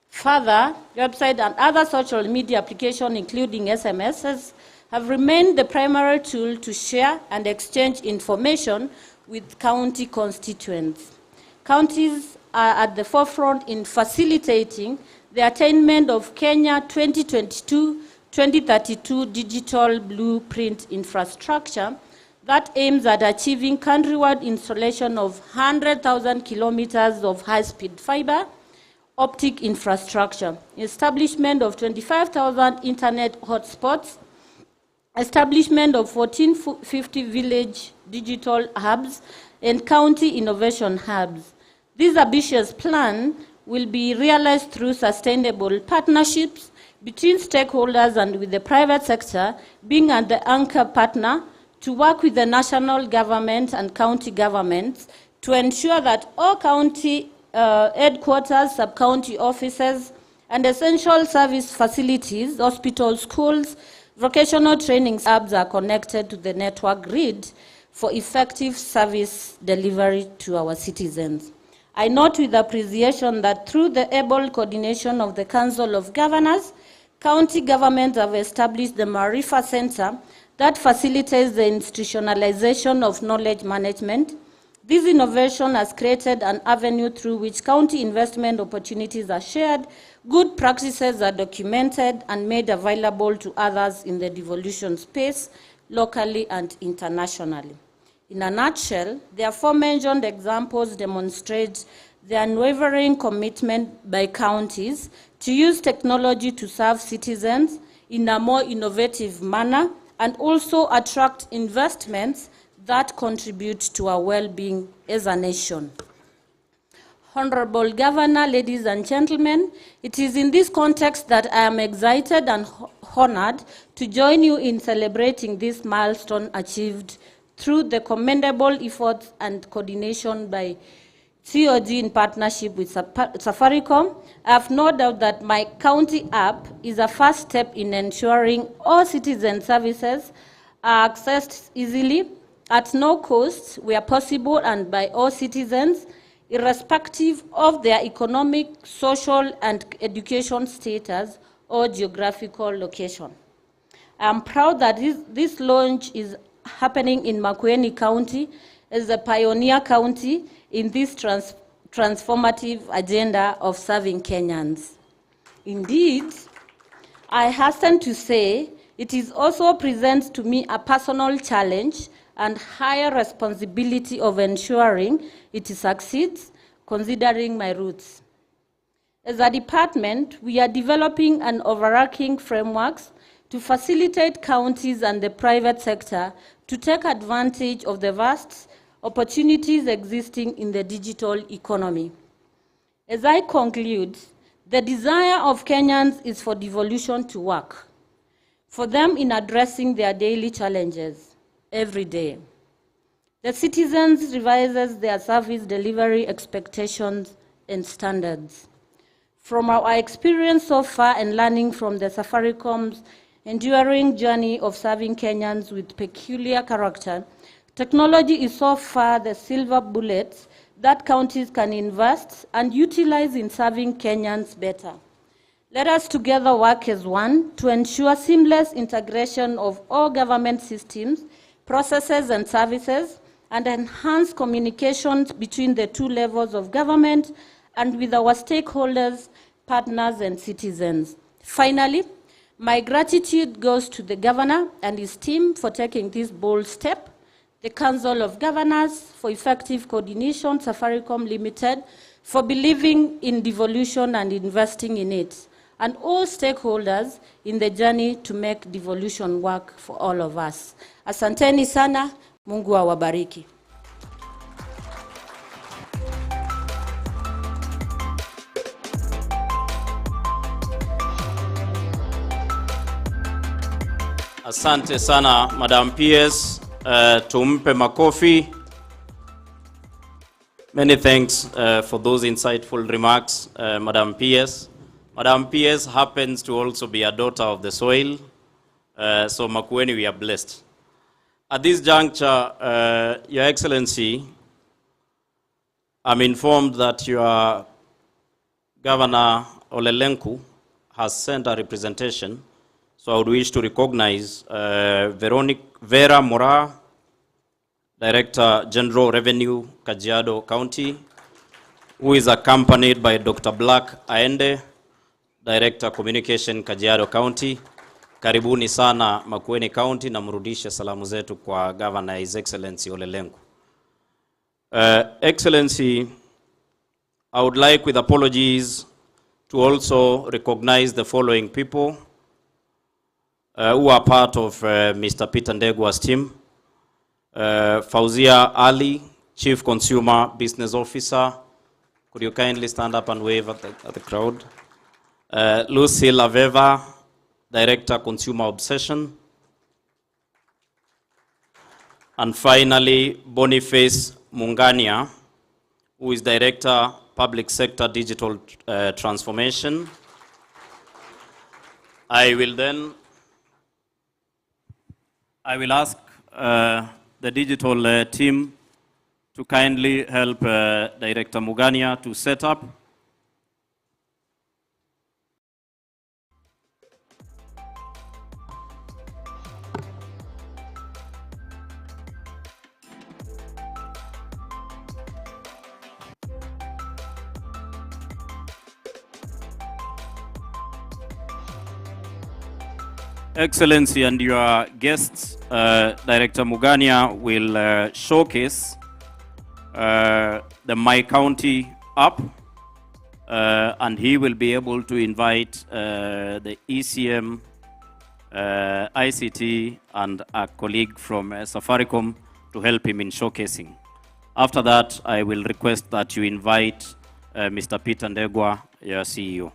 Further, website and other social media applications, including SMSs, have remained the primary tool to share and exchange information with county constituents. Counties are at the forefront in facilitating the attainment of Kenya 2022-2032 digital blueprint infrastructure that aims at achieving countrywide installation of 100,000 kilometers of high-speed fiber optic infrastructure, establishment of 25,000 internet hotspots, establishment of 1450 village digital hubs, and county innovation hubs. This ambitious plan will be realized through sustainable partnerships between stakeholders and with the private sector being at the anchor partner to work with the national government and county governments to ensure that all county headquarters, sub-county offices, and essential service facilities, hospitals, schools, vocational training hubs are connected to the network grid for effective service delivery to our citizens. I note with appreciation that through the able coordination of the Council of Governors, county governments have established the Marifa Center that facilitates the institutionalization of knowledge management. This innovation has created an avenue through which county investment opportunities are shared, good practices are documented and made available to others in the devolution space, locally and internationally. In a nutshell, the aforementioned examples demonstrate the unwavering commitment by counties to use technology to serve citizens in a more innovative manner and also attract investments that contribute to our well-being as a nation. Honorable Governor, ladies and gentlemen, it is in this context that I am excited and honored to join you in celebrating this milestone achieved through the commendable efforts and coordination by COG in partnership with Safaricom. I have no doubt that my county app is a first step in ensuring all citizen services are accessed easily, at no cost, where possible, and by all citizens, irrespective of their economic, social, and education status or geographical location. I am proud that this launch is happening in MAKUENI County as a pioneer county in this transformative agenda of serving Kenyans. Indeed, I hasten to say it is also presents to me a personal challenge and higher responsibility of ensuring it succeeds, considering my roots. As a department, we are developing an overarching frameworks to facilitate counties and the private sector to take advantage of the vast opportunities existing in the digital economy. As I conclude, the desire of Kenyans is for devolution to work, for them in addressing their daily challenges every day. The citizens revises their service delivery expectations and standards. From our experience so far and learning from the Safaricom's enduring journey of serving Kenyans with peculiar character, technology is so far the silver bullet that counties can invest and utilize in serving Kenyans better. Let us together work as one to ensure seamless integration of all government systems, processes and services, and enhance communications between the two levels of government and with our stakeholders, partners, and citizens. Finally, my gratitude goes to the Governor and his team for taking this bold step, the Council of Governors for effective coordination, Safaricom Limited, for believing in devolution and investing in it, and all stakeholders in the journey to make devolution work for all of us. Asanteni sana, Mungu awabariki. Asante sana, Madam PS. Tumpe makofi. Many thanks for those insightful remarks, Madam PS. Madam PS happens to also be a daughter of the soil, so Makueni, we are blessed. At this juncture, Your Excellency, I'm informed that your Governor Olelenku has sent a representation. So I would wish to recognize Vera Mora, Director General Revenue, Kajiado County, who is accompanied by Dr. Black Aende, Director Communication, Kajiado County. Karibuni sana Makueni County na mrudishe salamu zetu kwa Governor His Excellency Olelenku. Excellency, I would like with apologies to also recognize the following people who are part of Mr. Peter Ndegwa's team. Fauzia Ali, Chief Consumer Business Officer. Could you kindly stand up and wave at the crowd? Lucy Laveva, Director Consumer Obsession. And finally, Boniface Mungania, who is Director Public Sector Digital Transformation. I will ask the digital team to kindly help Director Mugania to set up. Excellency and your guests, Director Mugania will showcase the My County app, and he will be able to invite the ECM, ICT, and a colleague from Safaricom to help him in showcasing. After that, I will request that you invite Mr. Peter Ndegwa, your CEO.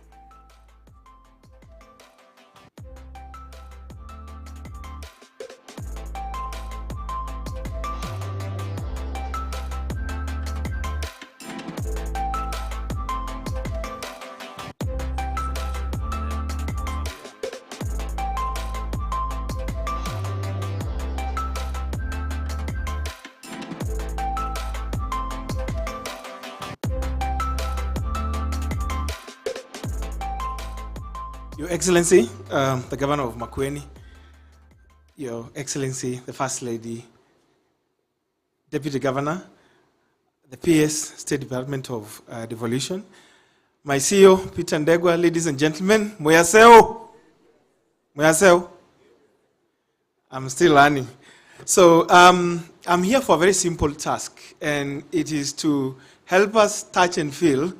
Your Excellency, the Governor of Makueni, Your Excellency, the First Lady, Deputy Governor, the PS, State Department of Devolution, my CEO, Peter Ndegwa, ladies and gentlemen, Moyaseo. I'm still learning. So I'm here for a very simple task, and it is to help us touch and feel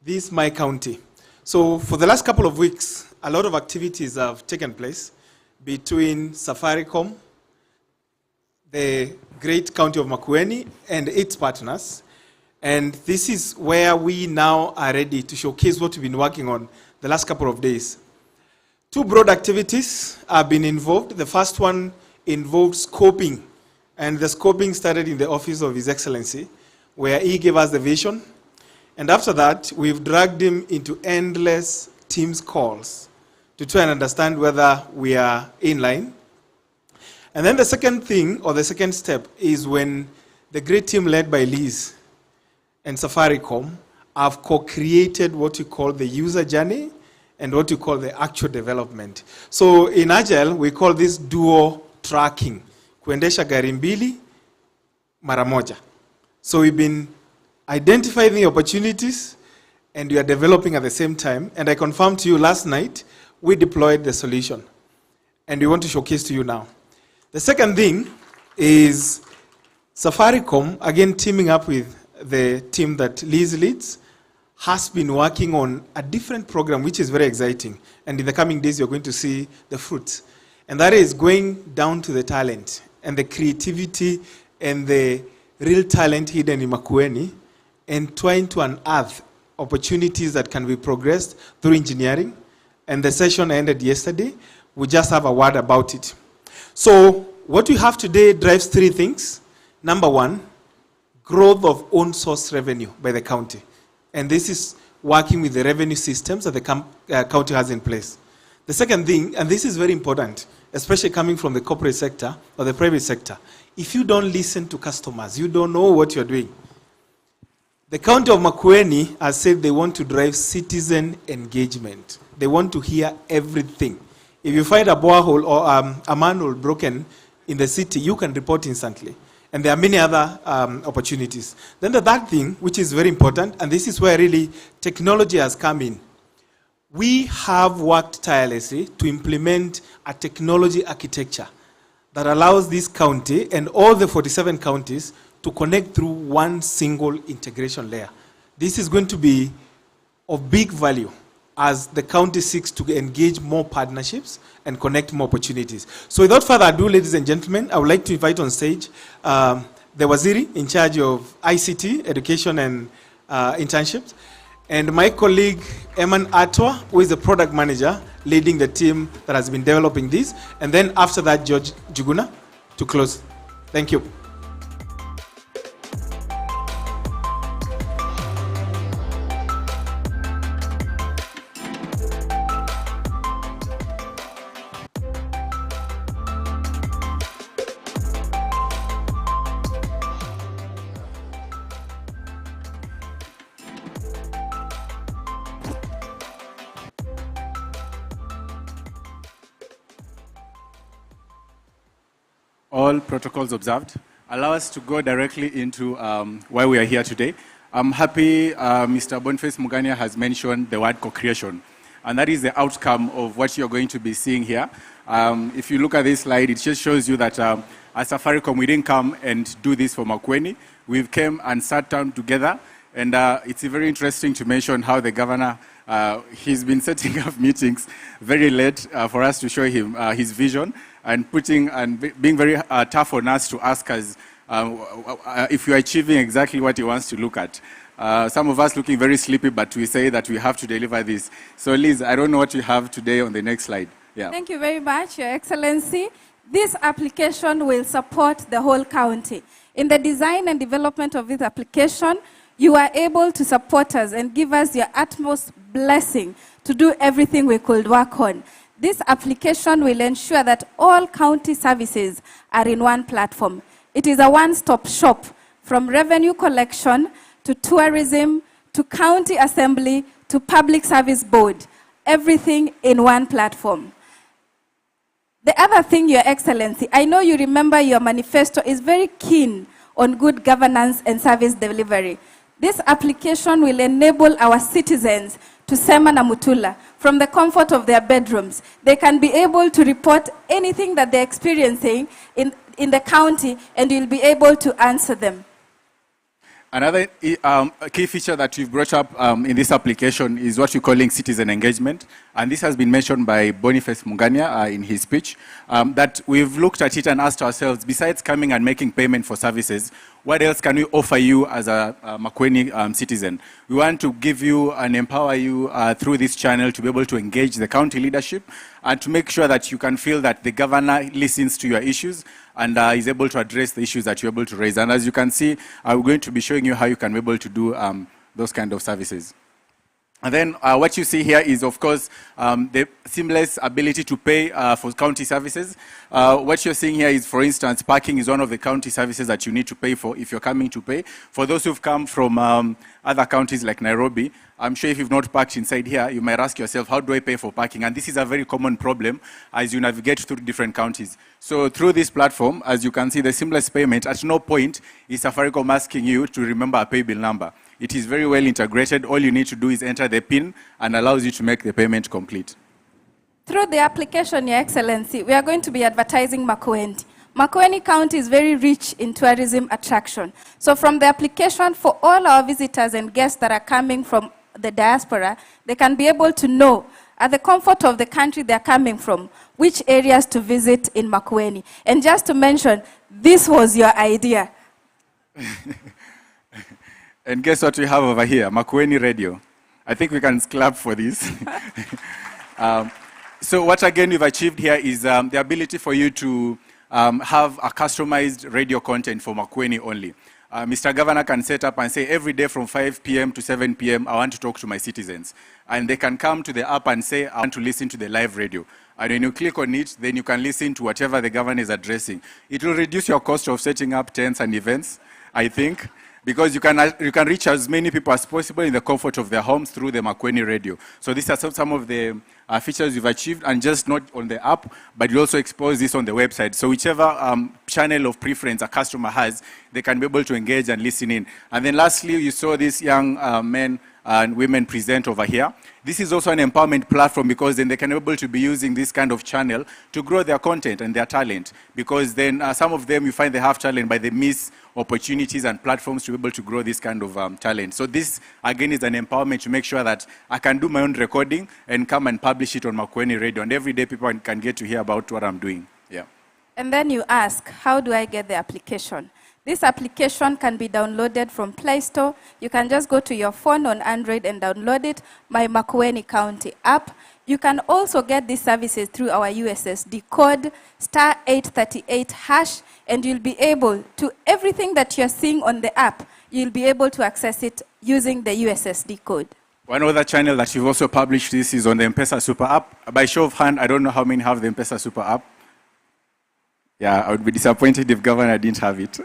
this My County. So for the last couple of weeks, a lot of activities have taken place between Safaricom, the great county of Makueni, and its partners. And this is where we now are ready to showcase what we've been working on the last couple of days. Two broad activities have been involved. The first one involved scoping. And the scoping started in the office of His Excellency, where he gave us the vision. And after that, we've dragged him into endless Teams calls to try and understand whether we are in line. And then the second thing, or the second step, is when the great team led by Liz and Safaricom have co-created what we call the user journey and what we call the actual development. So in Agile, we call this duo tracking. Kuendesha gari mbili mara moja. So we've been identifying the opportunities and we are developing at the same time. And I confirmed to you last night, we deployed the solution. And we want to showcase to you now. The second thing is Safaricom, again teaming up with the team that Liz leads, has been working on a different program which is very exciting. And in the coming days, you're going to see the fruits. And that is going down to the talent and the creativity and the real talent hidden in Makueni, and trying to unearth opportunities that can be progressed through engineering. And the session ended yesterday. We just have a word about it. So what we have today drives three things. Number one, growth of own source revenue by the county. And this is working with the revenue systems that the county has in place. The second thing, and this is very important, especially coming from the corporate sector or the private sector, if you don't listen to customers, you don't know what you're doing. The county of Makueni has said they want to drive citizen engagement. They want to hear everything. If you find a borehole or a manhole broken in the city, you can report instantly. And there are many other opportunities. Then the third thing, which is very important, and this is where really technology has come in. We have worked tirelessly to implement a technology architecture that allows this county and all the 47 counties to connect through one single integration layer. This is going to be of big value as the county seeks to engage more partnerships and connect more opportunities. So without further ado, ladies and gentlemen, I would like to invite on stage the Waziri in charge of ICT, education and internships, and my colleague Eman Atwa, who is the product manager leading the team that has been developing this, and then after that, George Juguna to close. Thank you. all protocols observed. Allow us to go directly into why we are here today. I'm happy Mr. Boniface Mugania has mentioned the word co-creation, and that is the outcome of what you're going to be seeing here. If you look at this slide, it just shows you that as Safaricom, we didn't come and do this for Makueni. We've came and sat down together, and it's very interesting to mention how the governor, he's been setting up meetings very late for us to show him his vision, and being very tough on us to ask us if you're achieving exactly what he wants to look at. Some of us looking very sleepy, but we say that we have to deliver this. So Liz, I don't know what you have today on the next slide. Yeah. Thank you very much, Your Excellency. This application will support the whole county. In the design and development of this application, you are able to support us and give us your utmost blessing to do everything we could work on. This application will ensure that all county services are in one platform. It is a one-stop shop from revenue collection to tourism to county assembly to public service board. Everything in one platform. The other thing, Your Excellency, I know you remember your manifesto is very keen on good governance and service delivery. This application will enable our citizens to Sema na Mutula from the comfort of their bedrooms. They can be able to report anything that they're experiencing in the county, and you'll be able to answer them. Another key feature that we've brought up in this application is what we're calling citizen engagement. And this has been mentioned by Boniface Mugania in his speech, that we've looked at it and asked ourselves, besides coming and making payment for services, what else can we offer you as a Makueni citizen? We want to give you and empower you through this channel to be able to engage the county leadership and to make sure that you can feel that the governor listens to your issues and is able to address the issues that you're able to raise. And as you can see, we're going to be showing you how you can be able to do those kind of services. And then what you see here is, of course, the seamless ability to pay for county services. What you're seeing here is, for instance, parking is one of the county services that you need to pay for if you're coming to pay. For those who've come from other counties like Nairobi, I'm sure if you've not parked inside here, you might ask yourself, how do I pay for parking? And this is a very common problem as you navigate through different counties. So through this platform, as you can see, the seamless payment, at no point is Safaricom asking you to remember a pay bill number. It is very well integrated. All you need to do is enter the PIN and allows you to make the payment complete. Through the application, Your Excellency, we are going to be advertising Makueni. Makueni County is very rich in tourism attraction. So from the application, for all our visitors and guests that are coming from the diaspora, they can be able to know at the comfort of the country they're coming from, which areas to visit in Makueni. And just to mention, this was your idea. And guess what we have over here? Makueni Radio. I think we can clap for this. So what again we've achieved here is the ability for you to have a customized radio content for Makueni only. Mr. Governor can set up and say, every day from 5 p.m. to 7 p.m., I want to talk to my citizens. And they can come to the app and say, I want to listen to the live radio. And when you click on it, then you can listen to whatever the governor is addressing. It will reduce your cost of setting up tents and events, I think, because you can reach as many people as possible in the comfort of their homes through the Makueni radio. So these are some of the features you've achieved, and just not on the app, but you also expose this on the website. So whichever channel of preference a customer has, they can be able to engage and listen in. And then lastly, you saw these young men and women present over here. This is also an empowerment platform, because then they can be able to be using this kind of channel to grow their content and their talent, because then some of them you find they have talent, but they miss opportunities and platforms to be able to grow this kind of talent. So this again is an empowerment to make sure that I can do my own recording and come and publish it on Makueni Radio, and every day people can get to hear about what I'm doing. Yeah. And then you ask, how do I get the application? This application can be downloaded from Play Store. You can just go to your phone on Android and download it, My Makueni County app. You can also get these services through our USSD code, *838#, and you'll be able to, everything that you're seeing on the app, you'll be able to access it using the USSD code. One other channel that you've also published this is on the M-Pesa Super app. By show of hand, I don't know how many have the M-Pesa Super app. Yeah, I would be disappointed if Governor didn't have it.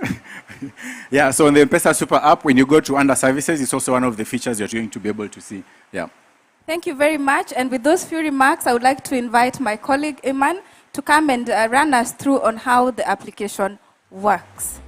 Yeah, so on the M-Pesa Super app, when you go to under services, it's also one of the features you're going to be able to see. Yeah. Thank you very much. And with those few remarks, I would like to invite my colleague, Iman, to come and run us through on how the application works.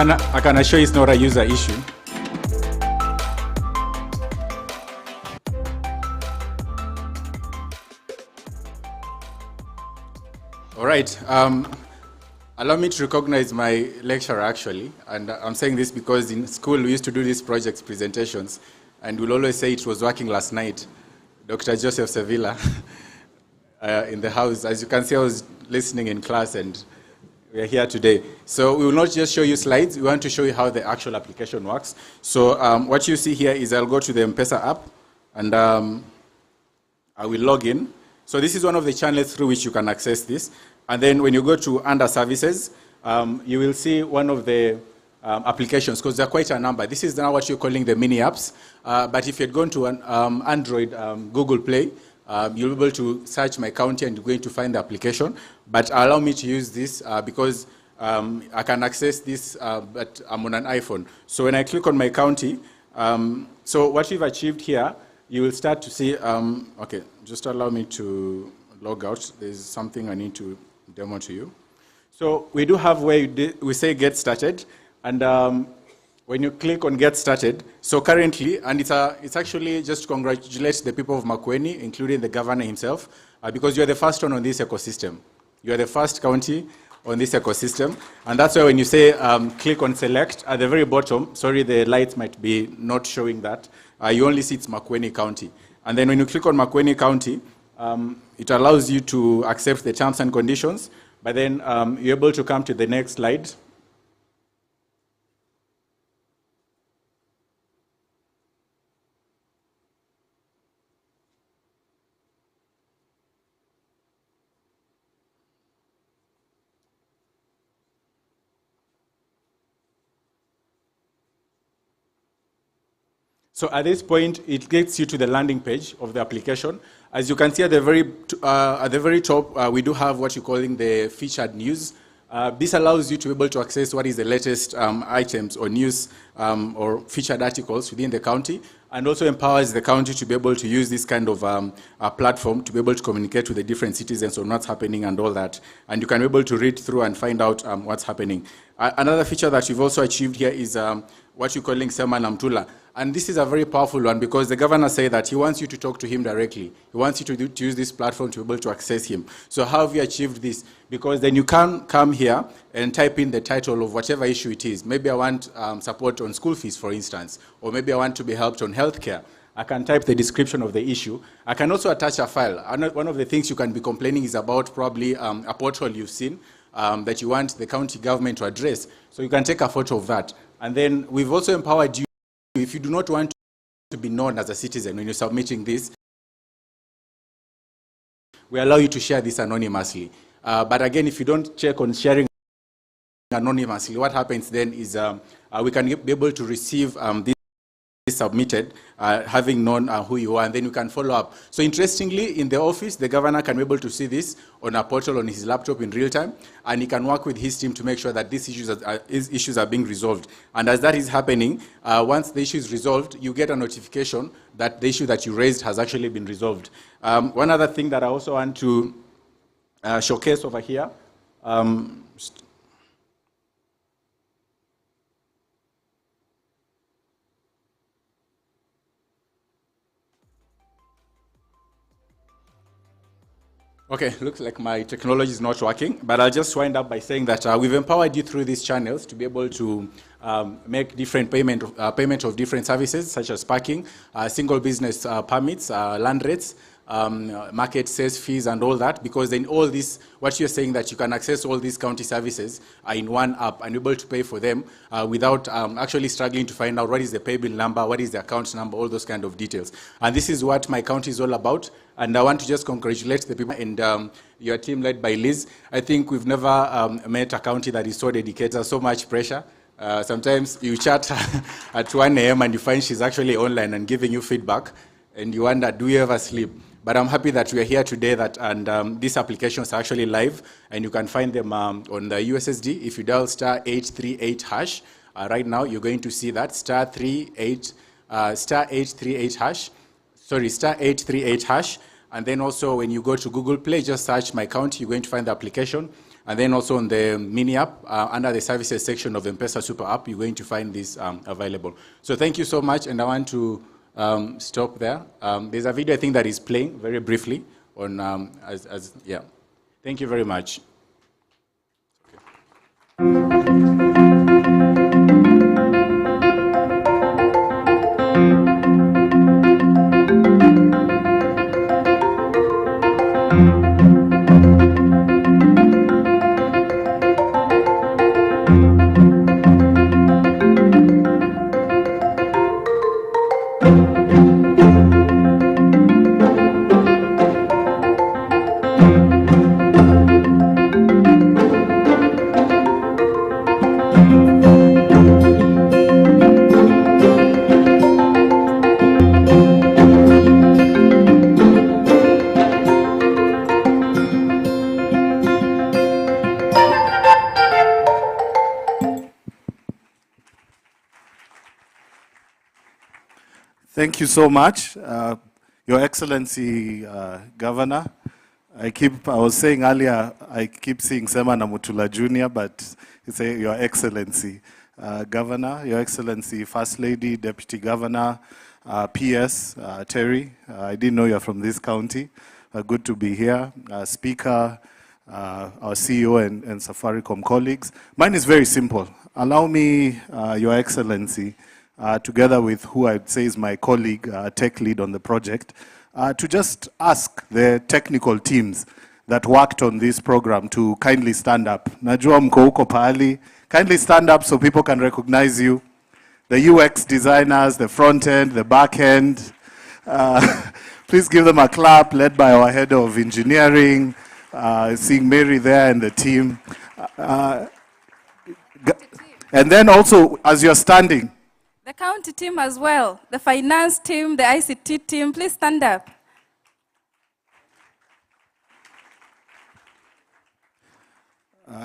I can assure you it's not a user issue. All right. Allow me to recognize my lecturer, actually. And I'm saying this because in school we used to do these projects presentations, and we'll always say it was working last night. Dr. Joseph Sevilla in the house. As you can see, I was listening in class, and we are here today. So we will not just show you slides, we want to show you how the actual application works. So what you see here is I'll go to the M-Pesa app, and I will log in. So this is one of the channels through which you can access this. And then when you go to under services, you will see one of the applications, because there are quite a number. This is now what you're calling the mini apps. But if you'd gone to an Android Google Play, you'll be able to search My County and you're going to find the application. But allow me to use this because I can access this, but I'm on an iPhone. So when I click on My County, so what we've achieved here, you will start to see, okay, just allow me to log out. There's something I need to demo to you. So we do have where we say Get Started. And when you click on Get Started, so currently, and it's actually just to congratulate the people of Makueni, including the governor himself, because you're the first one on this ecosystem. You're the first county on this ecosystem. And that's why when you say click on Select, at the very bottom, sorry, the lights might be not showing that, you only see it's Makueni County. And then when you click on Makueni County, it allows you to accept the terms and conditions, but then you're able to come to the next slide. So at this point, it gets you to the landing page of the application. As you can see at the very top, we do have what you're calling the featured news. This allows you to be able to access what is the latest items or news or featured articles within the county, and also empowers the county to be able to use this kind of platform to be able to communicate with the different citizens on what's happening and all that. And you can be able to read through and find out what's happening. Another feature that you've also achieved here is what you're calling Sema na Mutula. And this is a very powerful one because the governor said that he wants you to talk to him directly. He wants you to use this platform to be able to access him. So how have you achieved this? Because then you can come here and type in the title of whatever issue it is. Maybe I want support on school fees, for instance, or maybe I want to be helped on healthcare. I can type the description of the issue. I can also attach a file. One of the things you can be complaining is about probably a portal you've seen that you want the county government to address. So you can take a photo of that. And then we've also empowered you, if you do not want to be known as a citizen when you're submitting this, we allow you to share this anonymously. But again, if you don't check on sharing anonymously, what happens then is we can be able to receive this submitted, having known who you are, and then you can follow up. So interestingly, in the office, the governor can be able to see this on a portal on his laptop in real time, and he can work with his team to make sure that these issues are being resolved. And as that is happening, once the issue is resolved, you get a notification that the issue that you raised has actually been resolved. One other thing that I also want to showcase over here, okay, looks like my technology is not working, but I'll just wind up by saying that we've empowered you through these channels to be able to make different payment of different services, such as parking, single business permits, land rates, market sales fees and all that, because then all this, what you're saying that you can access all these county services in one app and able to pay for them without actually struggling to find out what is the pay bill number, what is the account number, all those kind of details. And this is what my county is all about. And I want to just congratulate the people and your team led by Liz. I think we've never met a county that is so dedicated, so much pressure. Sometimes you chat at 1 a.m. and you find she's actually online and giving you feedback, and you wonder, do you ever sleep? But I'm happy that we are here today and these applications are actually live, and you can find them on the USSD. If you dial *838#, right now you're going to see that, *838#, and then also when you go to Google Play, just search My County, you're going to find the application. And then also on the mini app, under the services section of M-Pesa Super App, you're going to find this available. So thank you so much, and I want to stop there. There's a video I think that is playing very briefly on, yeah. Thank you very much. Thank you so much, Your Excellency, Governor. I was saying earlier, I keep seeing Sema na Mutula Jr, but it's Your Excellency, Governor, Your Excellency, First Lady, Deputy Governor, PS, Terry. I didn't know you're from this county. Good to be here. Speaker, our CEO and Safaricom colleagues. Mine is very simple. Allow me, Your Excellency, together with who I'd say is my colleague, tech lead on the project, to just ask the technical teams that worked on this program to kindly stand up. Najua mko huko pahali. Kindly stand up so people can recognize you. The UX designers, the front end, the back end. Please give them a clap, led by our head of engineering, seeing Mary there and the team. And then also, as you're standing, the county team as well, the finance team, the ICT team, please stand up.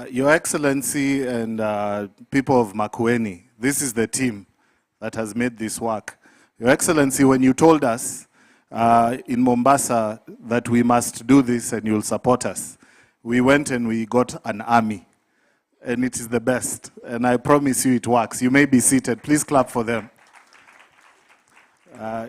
Your Excellency and people of Makueni, this is the team that has made this work. Your Excellency, when you told us in Mombasa that we must do this and you'll support us, we went and we got an army. And it is the best. And I promise you it works. You may be seated. Please clap for them.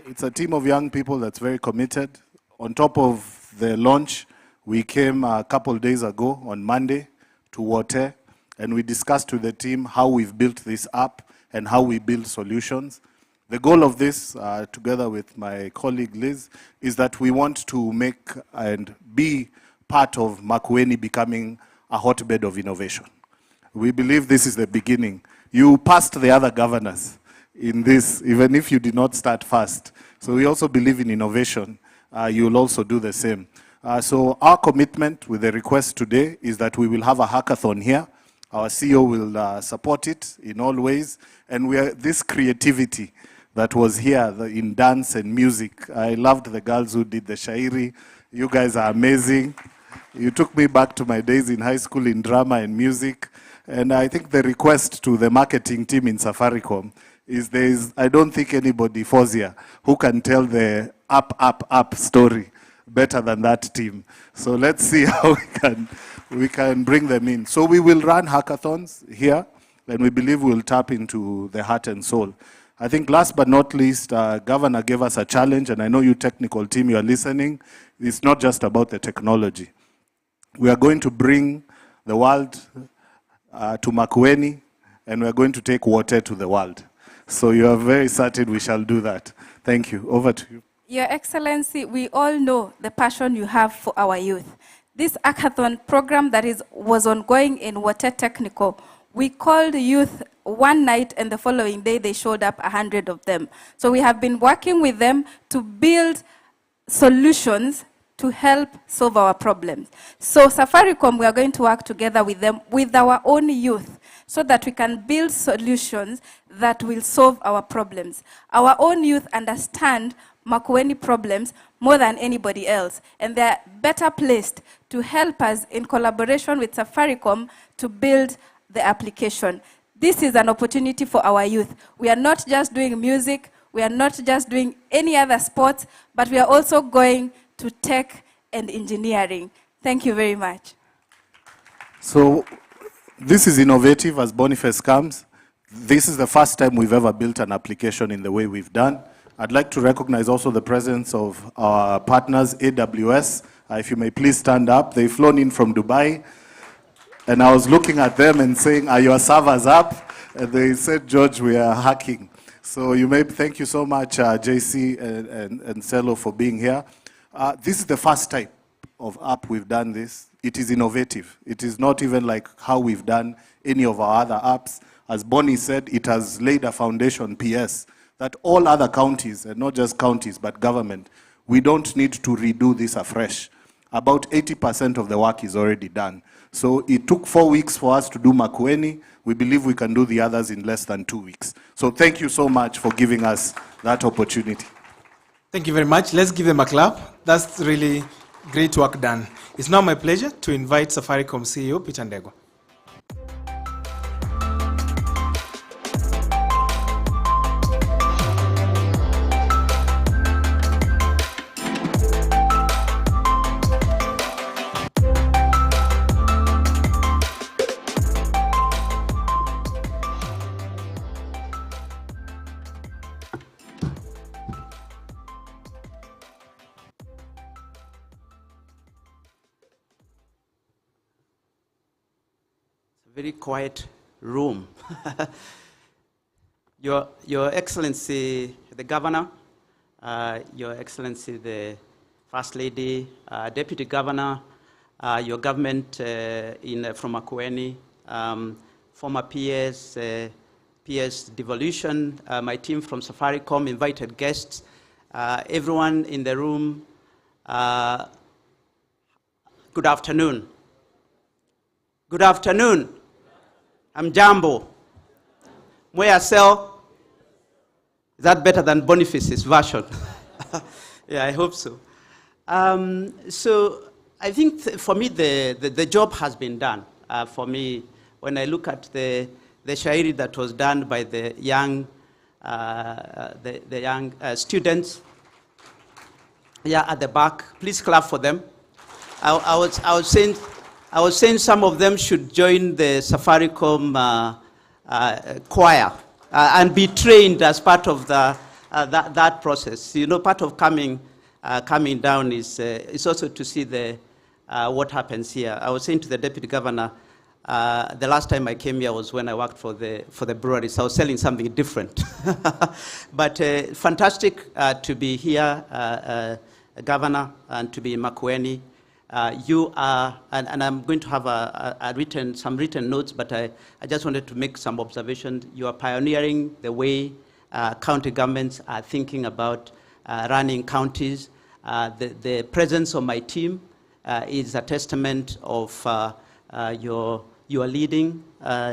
It's a team of young people that's very committed. On top of the launch, we came a couple days ago on Monday to Wote, and we discussed with the team how we've built this app and how we build solutions. The goal of this, together with my colleague Liz, is that we want to make and be part of Makueni becoming a hotbed of innovation. We believe this is the beginning. You passed the other governors in this, even if you did not start first. So we also believe in innovation. You will also do the same. So our commitment with the request today is that we will have a hackathon here. Our CEO will support it in all ways. And this creativity that was here in dance and music. I loved the girls who did the shairi. You guys are amazing. You took me back to my days in high school in drama and music. And I think the request to the marketing team in Safaricom is I don't think anybody Fozia who can tell the up story better than that team. So let's see how we can bring them in. So we will run hackathons here, and we believe we'll tap into the heart and soul. I think last but not least, Governor gave us a challenge, and I know you technical team, you are listening. It's not just about the technology. We are going to bring the world to Makueni, and we're going to take water to the world. So you are very certain we shall do that. Thank you. Over to you. Your Excellency, we all know the passion you have for our youth. This hackathon program that was ongoing in Water Technical, we called youth one night and the following day they showed up 100 of them. So we have been working with them to build solutions to help solve our problems. So Safaricom, we are going to work together with them, with our own youth, so that we can build solutions that will solve our problems. Our own youth understand Makueni problems more than anybody else, and they're better placed to help us in collaboration with Safaricom to build the application. This is an opportunity for our youth. We are not just doing music, we are not just doing any other sports, but we are also going to tech and engineering. Thank you very much. So this is innovative as Boniface comes. This is the first time we've ever built an application in the way we've done. I'd like to recognize also the presence of our partners, AWS. If you may please stand up. They've flown in from Dubai. And I was looking at them and saying, are your servers up? And they said, George, we are hacking. So you may thank you so much, JC and Cello, for being here. This is the first type of app we've done this. It is innovative. It is not even like how we've done any of our other apps. As Bonnie said, it has laid a foundation, PS, that all other counties, and not just counties, but government, we don't need to redo this afresh. About 80% of the work is already done. So it took 4 weeks for us to do Makueni. We believe we can do the others in less than 2 weeks. So thank you so much for giving us that opportunity. Thank you very much. Let's give them a clap. That's really great work done. It's now my pleasure to invite Safaricom CEO, Peter Ndegwa. Very quiet room. Your Excellency, the Governor, Your Excellency, the First Lady, Deputy Governor, your government from Makueni, former PS, PS Devolution, my team from Safaricom, invited guests, everyone in the room, good afternoon. Good afternoon. I'm Jambo. Mwea Sel. Is that better than Boniface's version? Yeah, I hope so. So I think for me, the job has been done. For me, when I look at the shairi that was done by the young, students, yeah, at the back, please clap for them. I was saying some of them should join the Safaricom choir and be trained as part of that process. You know, part of coming down is also to see what happens here. I was saying to the Deputy Governor, the last time I came here was when I worked for the brewery, so I was selling something different. But fantastic to be here, Governor, and to be in Makueni. You are, and I'm going to have some written notes, but I just wanted to make some observations. You are pioneering the way county governments are thinking about running counties. The presence of my team is a testament of your leading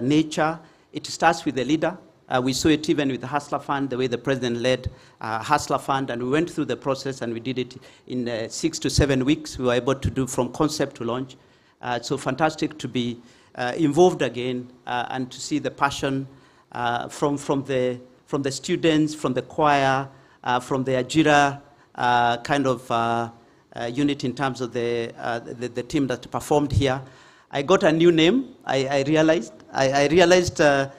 nature. It starts with the leader. We saw it even with the Hustler Fund, the way the president led Hustler Fund, and we went through the process and we did it in 6 to 7 weeks. We were able to do from concept to launch. So fantastic to be involved again and to see the passion from the students, from the choir, from the Ajira kind of unit in terms of the team that performed here. I got a new name. I realized the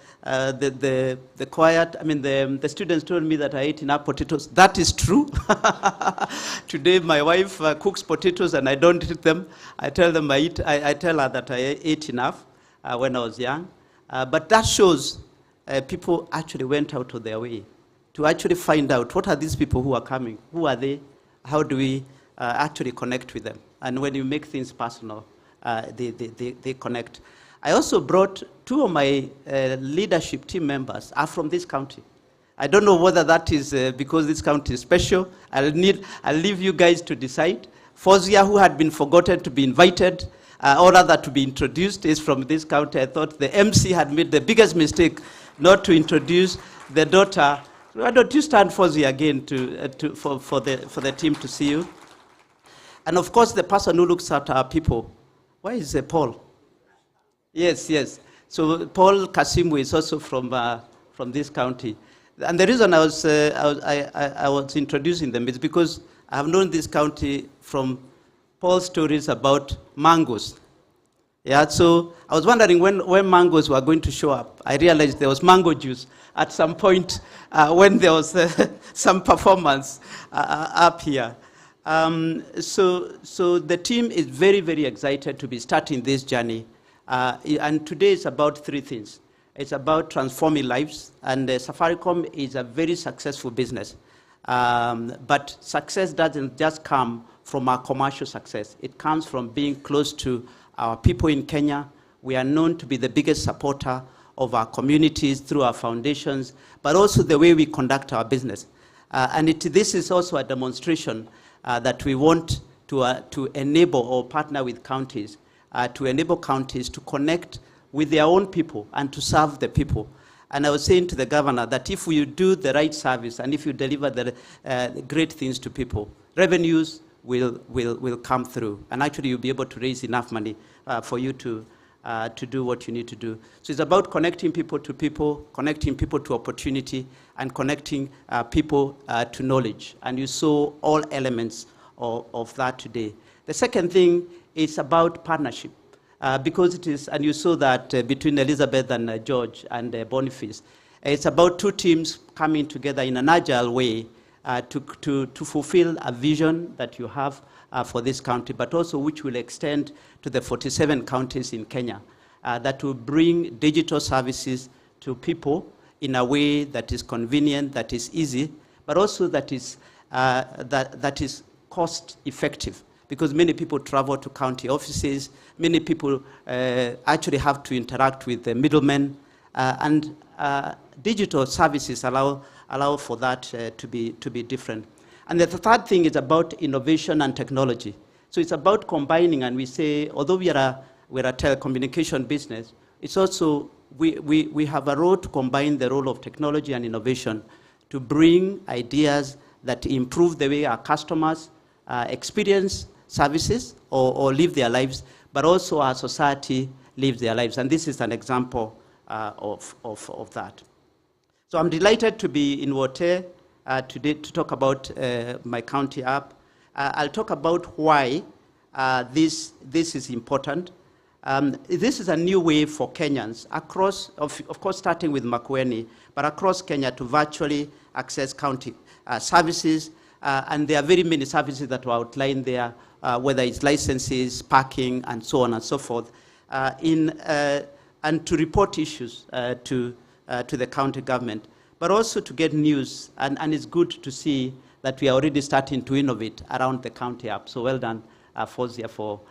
choir, I mean, the students told me that I ate enough potatoes. That is true. Today, my wife cooks potatoes and I don't eat them. I tell them I tell her that I ate enough when I was young. But that shows people actually went out of their way to actually find out what are these people who are coming, who are they, how do we actually connect with them. And when you make things personal, they connect. I also brought 2 of my leadership team members are from this county. I don't know whether that is because this county is special. I'll leave you guys to decide. Fozia, who had been forgotten to be invited, or rather to be introduced, is from this county. I thought the MC had made the biggest mistake not to introduce the daughter. Why don't you stand, Fozia, again for the team to see you? And of course, the person who looks at our people. Where is Paul? Yes, yes. So Paul Kasimu is also from this county. And the reason I was introducing them is because I have known this county from Paul's stories about mangoes. Yeah, so I was wondering when mangoes were going to show up. I realized there was mango juice at some point when there was some performance up here. So the team is very, very excited to be starting this journey. And today is about 3 things. It's about transforming lives, and Safaricom is a very successful business. But success doesn't just come from our commercial success. It comes from being close to our people in Kenya. We are known to be the biggest supporter of our communities through our foundations, but also the way we conduct our business. And this is also a demonstration that we want to enable or partner with counties, to enable counties to connect with their own people and to serve the people. And I was saying to the governor that if you do the right service and if you deliver the great things to people, revenues will come through. And actually you'll be able to raise enough money for you to do what you need to do. So it's about connecting people, connecting people to opportunity, and connecting people to knowledge. And you saw all elements of that today. The second thing is about partnership. Because it is, and you saw that between Elizabeth and George and Boniface, it's about 2 teams coming together in an agile way to fulfill a vision that you have for this county, but also which will extend to the 47 counties in Kenya, that will bring digital services to people in a way that is convenient, that is easy, but also that is cost effective. Because many people travel to county offices, many people actually have to interact with the middlemen, and digital services allow for that to be different. And the third thing is about innovation and technology. So it's about combining, and we say, although we're a telecommunication business, it's also, we have a role to combine the role of technology and innovation to bring ideas that improve the way our customers experience services or live their lives, but also our society lives their lives. And this is an example of that. So I'm delighted to be in Wote today to talk about my county app. I'll talk about why this is important. This is a new way for Kenyans across, of course starting with Makueni, but across Kenya to virtually access county services. And there are very many services that were outlined there, whether it's licenses, parking, and so on and so forth, and to report issues to the county government, but also to get news. And it's good to see that we are already starting to innovate around the county app. So well done, Fozia, for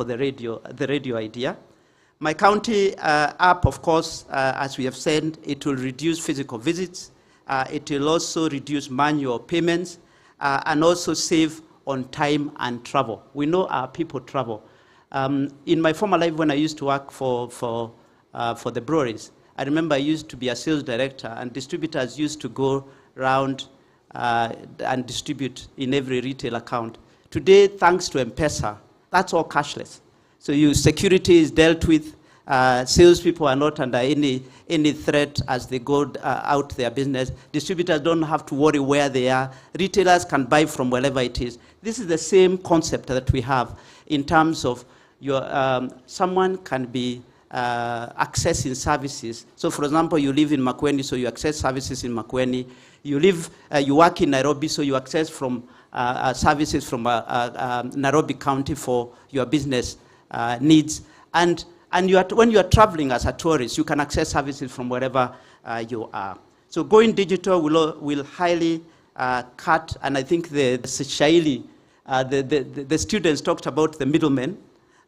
the radio idea. My county app, of course, as we have said, it will reduce physical visits. It will also reduce manual payments. And also save on time and travel. We know our people travel. In my former life, when I used to work for the breweries, I remember I used to be a sales director, and distributors used to go around and distribute in every retail account. Today, thanks to M-Pesa, that's all cashless. So security is dealt with. Salespeople are not under any threat as they go out their business. Distributors don't have to worry where they are. Retailers can buy from wherever it is. This is the same concept that we have in terms of someone can be accessing services. So for example, you live in Makueni, so you access services in Makueni. You work in Nairobi, so you access from services from Nairobi County for your business needs. And when you are traveling as a tourist, you can access services from wherever you are. So going digital will highly cut, and I think the students talked about the middlemen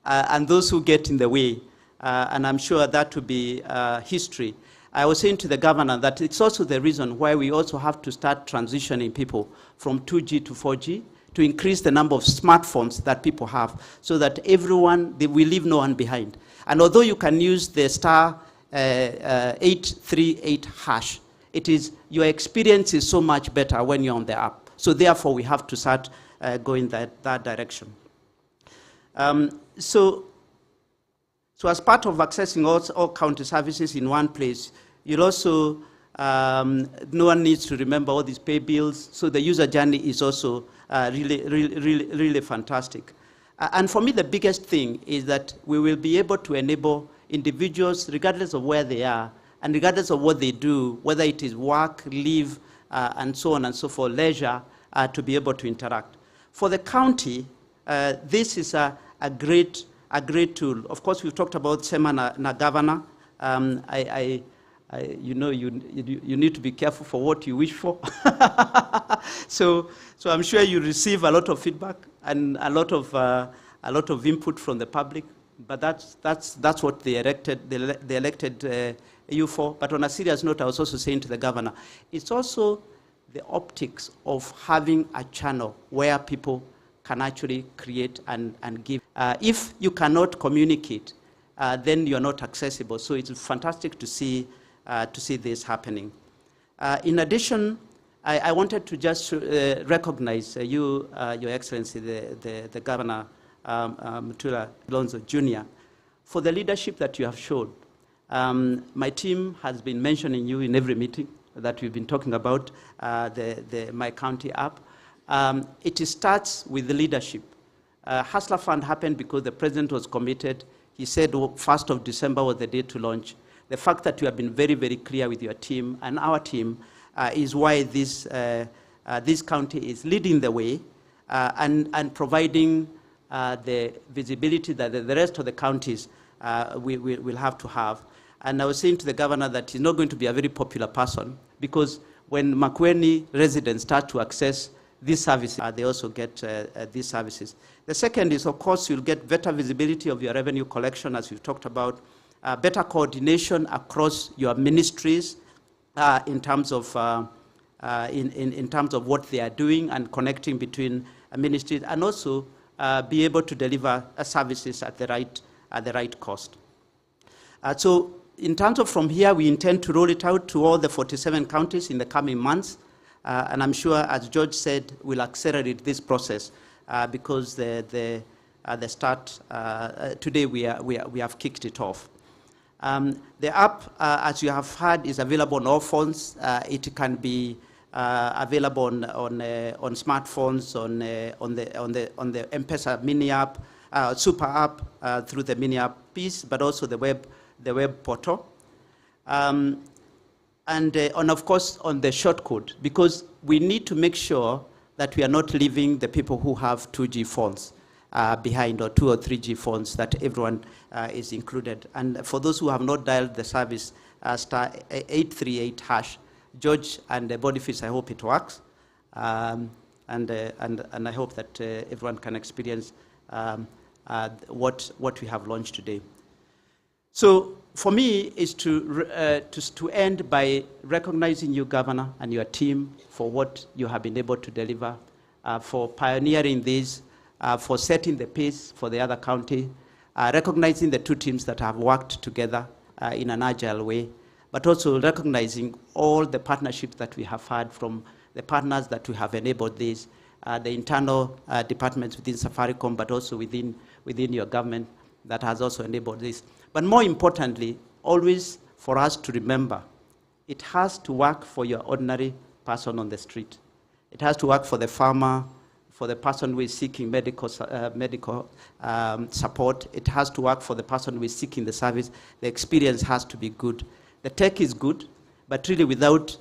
and those who get in the way, and I'm sure that will be history. I was saying to the governor that it's also the reason why we also have to start transitioning people from 2G to 4G to increase the number of smartphones that people have so that everyone, we leave no one behind. And although you can use the star 838 hash, your experience is so much better when you're on the app. So therefore, we have to start going that direction. So as part of accessing all county services in one place, you'll also, no one needs to remember all these pay bills, so the user journey is also really fantastic. And for me, the biggest thing is that we will be able to enable individuals, regardless of where they are, and regardless of what they do, whether it is work, leave, and so on and so forth, leisure, to be able to interact. For the county, this is a great tool. Of course, we've talked about Sema na Governor. You know, you need to be careful for what you wish for. So I'm sure you receive a lot of feedback and a lot of input from the public. But that's what they elected you for. But on a serious note, I was also saying to the governor, it's also the optics of having a channel where people can actually create and give. If you cannot communicate, then you're not accessible. So it's fantastic to see this happening. In addition, I wanted to just recognize you, Your Excellency, the Governor, Mutula Kilonzo Jr, for the leadership that you have shown. My team has been mentioning you in every meeting that we've been talking about, the My County app. It starts with the leadership. Hustler Fund happened because the president was committed. He said 1st of December was the day to launch. The fact that you have been very, very clear with your team and our team is why this county is leading the way and providing the visibility that the rest of the counties will have to have. And I was saying to the governor that he's not going to be a very popular person because when Makueni residents start to access these services, they also get these services. The second is, of course, you'll get better visibility of your revenue collection, as we've talked about, better coordination across your ministries in terms of what they are doing and connecting between ministries, and also be able to deliver services at the right cost. So in terms of from here, we intend to roll it out to all the 47 counties in the coming months. And I'm sure, as George said, we'll accelerate this process because the start, today we have kicked it off. The app, as you have heard, is available on all phones. It can be available on smartphones, on the M-Pesa mini app, super app through the mini app piece, but also the web portal. And of course, on the shortcode, because we need to make sure that we are not leaving the people who have 2G phones behind, or 2 or 3G phones, that everyone is included. And for those who have not dialed the service, star 838 hash, George and Boniface, I hope it works. And I hope that everyone can experience what we have launched today. So for me, is to end by recognizing you, Governor, and your team for what you have been able to deliver, for pioneering this, for setting the pace for the other county, recognizing the two teams that have worked together in an agile way, but also recognizing all the partnerships that we have had from the partners that we have enabled this, the internal departments within Safaricom, but also within your government that has also enabled this. But more importantly, always for us to remember, it has to work for your ordinary person on the street. It has to work for the farmer, for the person who is seeking medical support. It has to work for the person who is seeking the service. The experience has to be good. The tech is good, but really without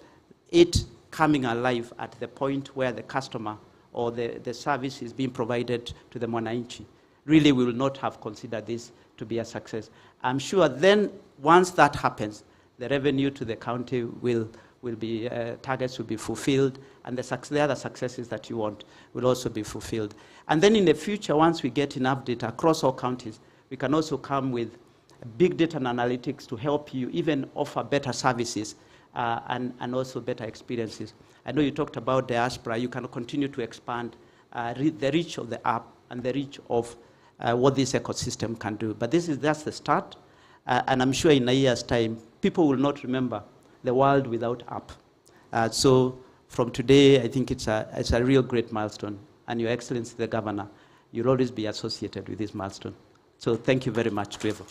it coming alive at the point where the customer or the service is being provided to the mwananchi, really we will not have considered this to be a success. I'm sure then, once that happens, the revenue to the county will will be, targets will be fulfilled, and the other successes that you want will also be fulfilled. And then in the future, once we get enough data across all counties, we can also come with big data and analytics to help you even offer better services and also better experiences. I know you talked about diaspora. You can continue to expand the reach of the app and the reach of what this ecosystem can do. But that's the start. And I'm sure in a year's time, people will not remember the world without app. So from today, I think it's a real great milestone. And Your Excellency, the Governor, you'll always be associated with this milestone. So thank you very much, Trevor.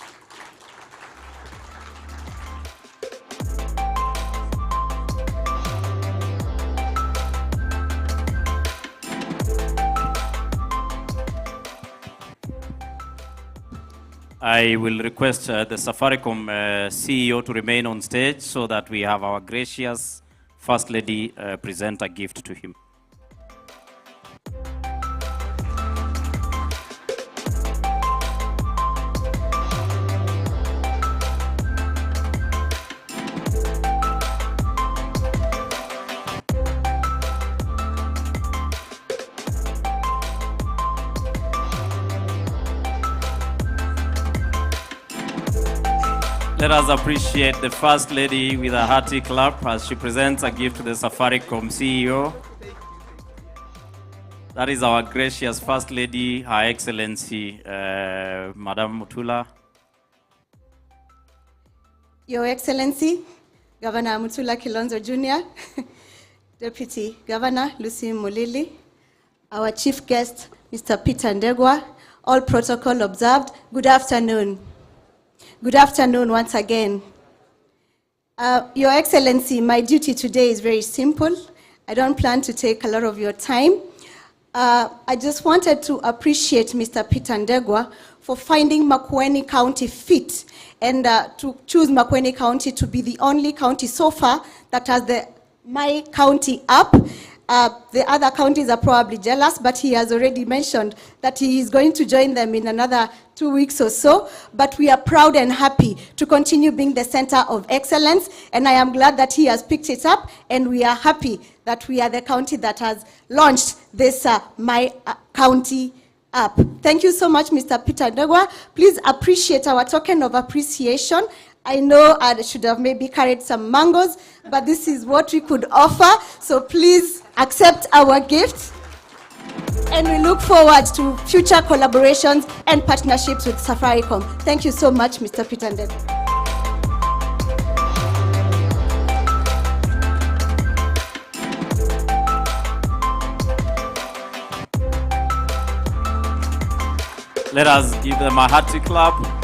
I will request the Safaricom CEO to remain on stage so that we have our gracious First Lady present a gift to him. Let us appreciate the First Lady with a hearty clap as she presents a gift to the Safaricom CEO. That is our gracious First Lady, Her Excellency, Madam Mutula. Your Excellency, Governor Mutula Kilonzo Jr., Deputy Governor Lucy Mulili, our Chief Guest, Mr. Peter Ndegwa, all protocol observed, good afternoon. Good afternoon once again. Your Excellency, my duty today is very simple. I don't plan to take a lot of your time. I just wanted to appreciate Mr. Peter Ndegwa for finding Makueni County fit and to choose Makueni County to be the only county so far that has the My County app. The other counties are probably jealous, but he has already mentioned that he is going to join them in another 2 weeks or so. But we are proud and happy to continue being the center of excellence, and I am glad that he has picked it up, and we are happy that we are the county that has launched this My County app. Thank you so much, Mr. Peter Ndegwa. Please appreciate our token of appreciation. I know I should have maybe carried some mangoes, but this is what we could offer. So please accept our gift. And we look forward to future collaborations and partnerships with Safaricom. Thank you so much, Mr. Peter Ndegwa. Let us give them a hearty clap.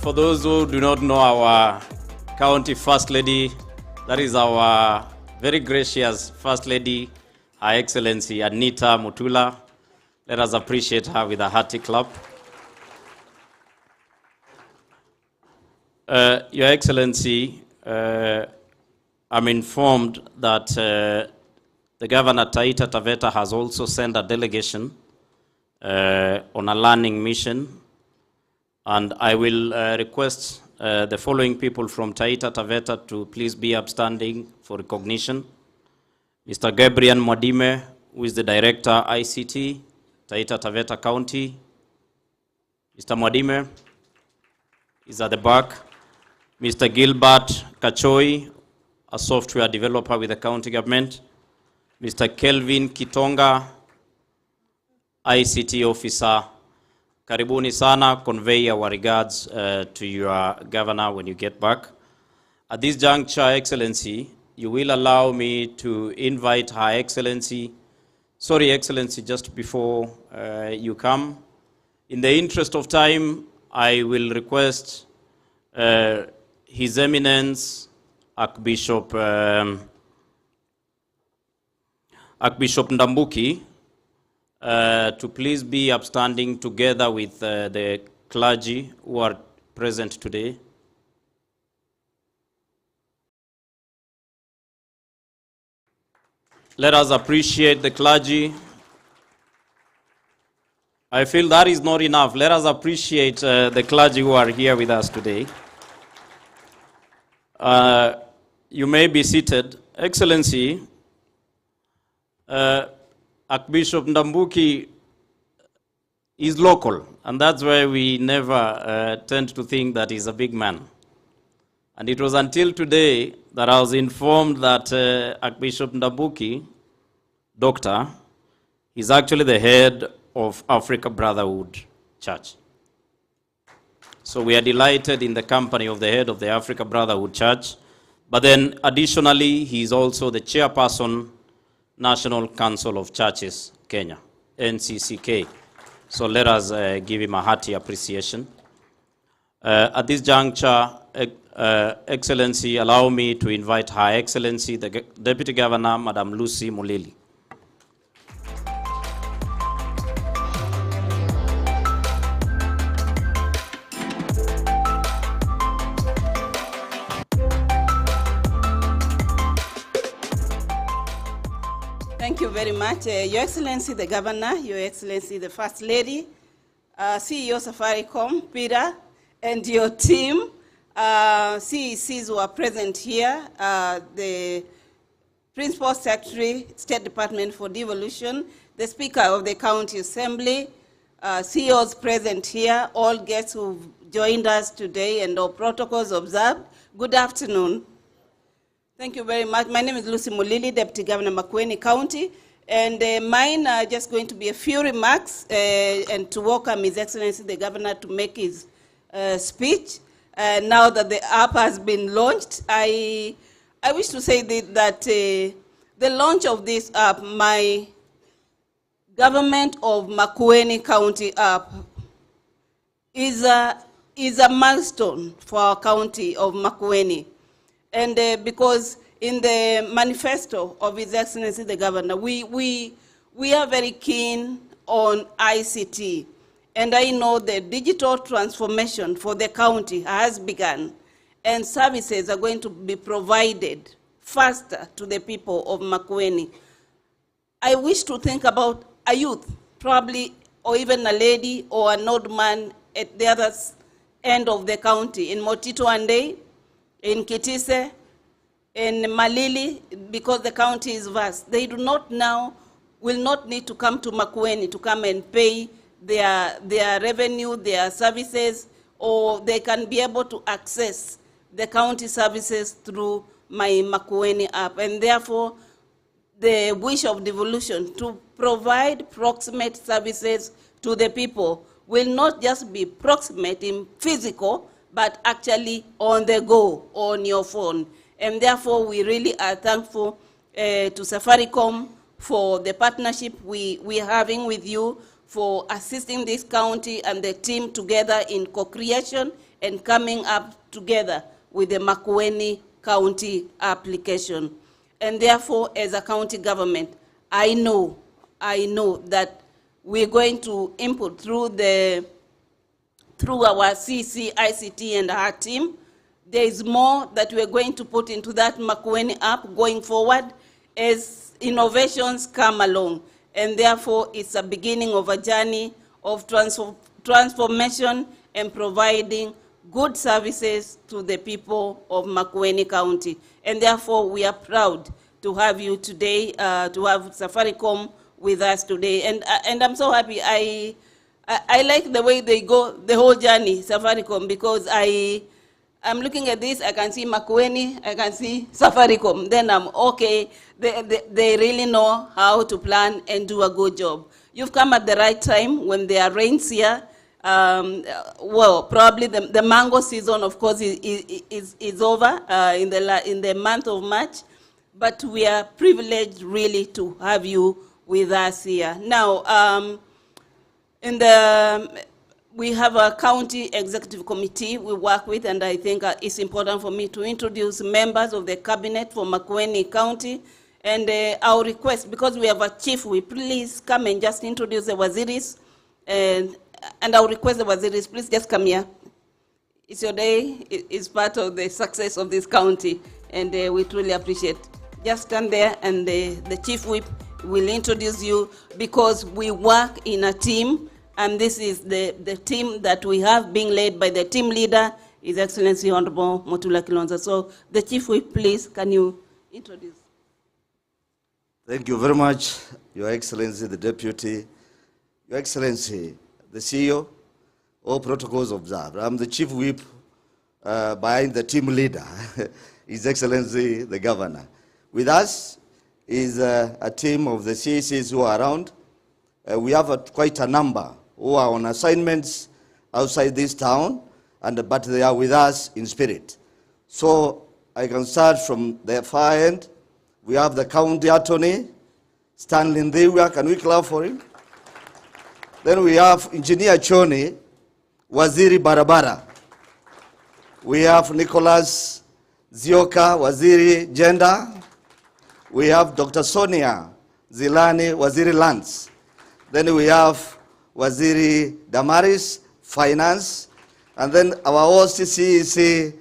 For those who do not know our county First Lady, that is our very gracious First Lady, Her Excellency Anita Mutula. Let us appreciate her with a hearty clap. Your Excellency, I'm informed that the Governor Taita Taveta has also sent a delegation on a learning mission. And I will request the following people from Taita Taveta to please be upstanding for recognition. Mr. Gabriel Mwadime, who is the Director ICT, Taita Taveta County. Mr. Mwadime is at the back. Mr. Gilbert Kachoi, a software developer with the county government. Mr. Kelvin Kitonga, ICT officer. Karibuni sana, convey our regards to your governor when you get back. At this juncture, Excellency, you will allow me to invite Her Excellency. Sorry, Excellency, just before you come. In the interest of time, I will request His Eminence, Archbishop Ndambuki to please be upstanding together with the clergy who are present today. Let us appreciate the clergy. I feel that is not enough. Let us appreciate the clergy who are here with us today. You may be seated. Excellency, Archbishop Ndambuki is local, and that's why we never tend to think that he's a big man. And it was until today that I was informed that Archbishop Ndambuki, doctor, is actually the head of Africa Brotherhood Church. So we are delighted in the company of the head of the Africa Brotherhood Church. But then additionally, he is also the chairperson, National Council of Churches, Kenya, NCCK. So let us give him a hearty appreciation. At this juncture, Excellency, allow me to invite Her Excellency, the Deputy Governor, Madam Lucy Mulili. Thank you very much. Your Excellency, the Governor, Your Excellency, the First Lady, CEO Safaricom, Peter, and your team, CECs who are present here, the Principal Secretary, State Department for Devolution, the Speaker of the County Assembly, CEOs present here, all guests who've joined us today, and all protocols observed. Good afternoon. Thank you very much. My name is Lucy Mulili, Deputy Governor, Makueni County, and mine are just going to be a few remarks and to welcome His Excellency the Governor to make his speech. Now that the app has been launched, I wish to say that the launch of this app, my Government of Makueni County app, is a milestone for our county of Makueni. And because in the manifesto of His Excellency the Governor, we are very keen on ICT. And I know the digital transformation for the county has begun, and services are going to be provided faster to the people of Makueni. I wish to think about a youth, probably, or even a lady or an old man at the other end of the county, in Motito Ande, in Kitise, in Malili, because the county is vast. They do not now, will not need to come to Makueni to come and pay their revenue, their services, or they can be able to access the county services through my Makueni app. And therefore, the wish of devolution to provide proximate services to the people will not just be proximate in physical, but actually on the go, on your phone. And therefore, we really are thankful to Safaricom for the partnership we are having with you, for assisting this county and the team together in co-creation and coming up together with the Makueni County application. And therefore, as a county government, I know that we're going to input through our CC, ICT, and our team. There is more that we're going to put into that Makueni app going forward as innovations come along. And therefore, it's a beginning of a journey of transformation and providing good services to the people of Makueni County. And therefore, we are proud to have you today, to have Safaricom with us today. And I'm so happy. I like the way they go, the whole journey, Safaricom, because I'm looking at this, I can see Makueni, I can see Safaricom. Then I'm okay. They really know how to plan and do a good job. You've come at the right time when there are rains here. Well, probably the mango season, of course, is over in the month of March. But we are privileged really to have you with us here. Now, we have a county executive committee we work with, and I think it's important for me to introduce members of the cabinet for Makueni County. And I'll request, because we have a chief, we please come and just introduce the waziris. And I'll request the waziris, please just come here. It's your day, it's part of the success of this county, and we truly appreciate. Just stand there, and the chief whip will introduce you, because we work in a team, and this is the team that we have being led by the team leader, His Excellency Honorable Mutula Kilonzo. So the chief whip, please, can you introduce? Thank you very much, Your Excellency, the Deputy, Your Excellency, the CEO, all protocols observed. I'm the Chief Whip behind the team leader, His Excellency, the Governor. With us is a team of the CECs who are around. We have quite a number who are on assignments outside this town, but they are with us in spirit. So I can start from the far end. We have the county attorney, Stanley Ndhiwa. Can we clap for him? Then we have Engineer Choni, Waziri Barabara. We have Nicholas Zioka, Waziri Gender. We have Dr. Sonia Zilani, Waziri Lands. Then we have Waziri Damaris, Finance. And then our host CEC,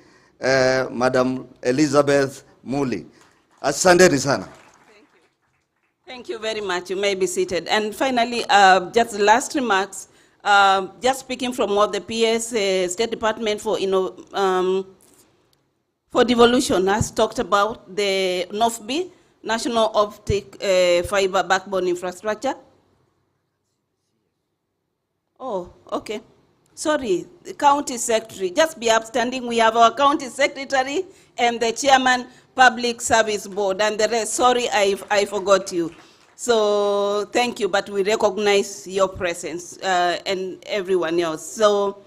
Madam Elizabeth Muli. Asante sana. Thank you very much. You may be seated. And finally, just last remarks. Just speaking from what the PS State Department for Devolution has talked about, the NOFB, National Optic Fiber Backbone Infrastructure. Oh, okay. Sorry, the county secretary. Just be upstanding. We have our county secretary and the chairman, Public Service Board, and the rest. Sorry, I forgot you. So thank you, but we recognize your presence and everyone else. So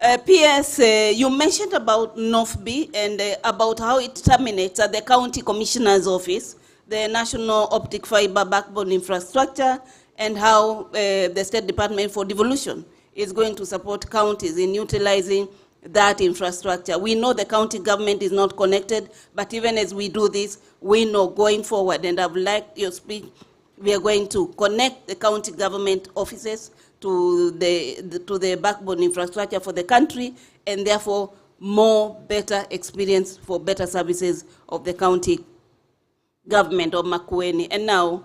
PS, you mentioned about NOFB and about how it terminates at the county commissioner's office, the National Optic Fiber Backbone Infrastructure, and how the State Department for Devolution is going to support counties in utilizing that infrastructure. We know the county government is not connected, but even as we do this, we know going forward, and I've liked your speech, we are going to connect the county government offices to the backbone infrastructure for the country, and therefore better experience for better services of the county government of Makueni. And now,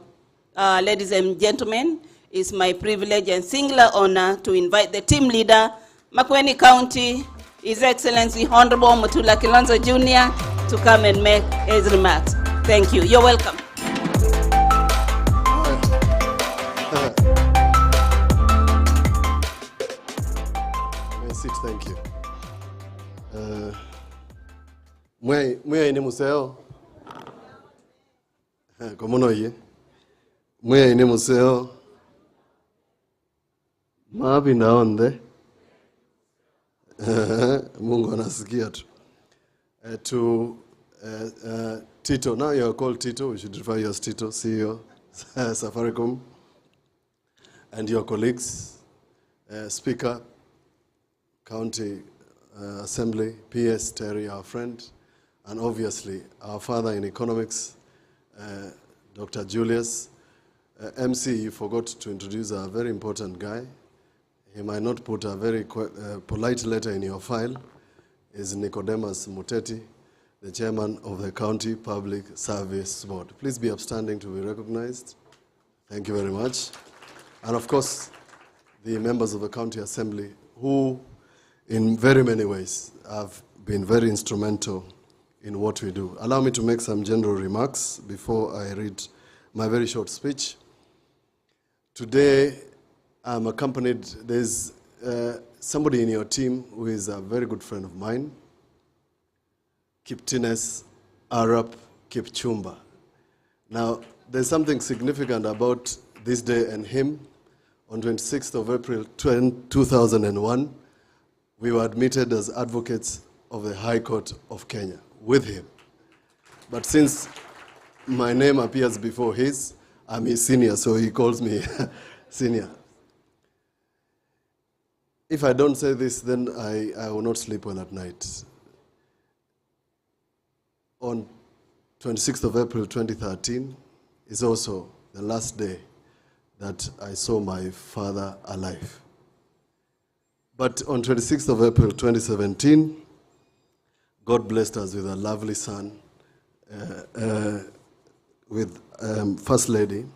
ladies and gentlemen, it's my privilege and singular honor to invite the team leader, Makueni County, His Excellency Honorable Mutula Kilonzo Jr. to come and make his remarks. Thank you. You're welcome. Thank you. Mwe ini museo. Komono ye. Mwe ini museo. Mapi naonde. Mungu anasikia tu. To Tito, now you are called Tito, we should refer you as Tito, CEO, Safaricom, and your colleagues, Speaker, County Assembly, PS Terry, our friend, and obviously our father in economics, Dr. Julius. MC, you forgot to introduce a very important guy. He might not put a very polite letter in your file. Is Nicodemus Muteti, the chairman of the County Public Service Board. Please be upstanding to be recognized. Thank you very much. And of course, the members of the County Assembly who, in very many ways, have been very instrumental in what we do. Allow me to make some general remarks before I read my very short speech. Today, I'm accompanied, there's somebody in your team who is a very good friend of mine, Kiptines Arap Kipchumba. Now, there's something significant about this day and him. On 26th of April 2001, we were admitted as advocates of the High Court of Kenya with him. But since my name appears before his, I'm his senior, so he calls me senior. If I don't say this, then I will not sleep well at night. On 26th of April 2013 is also the last day that I saw my father alive. But on 26th of April 2017, God blessed us with a lovely son, with First Lady.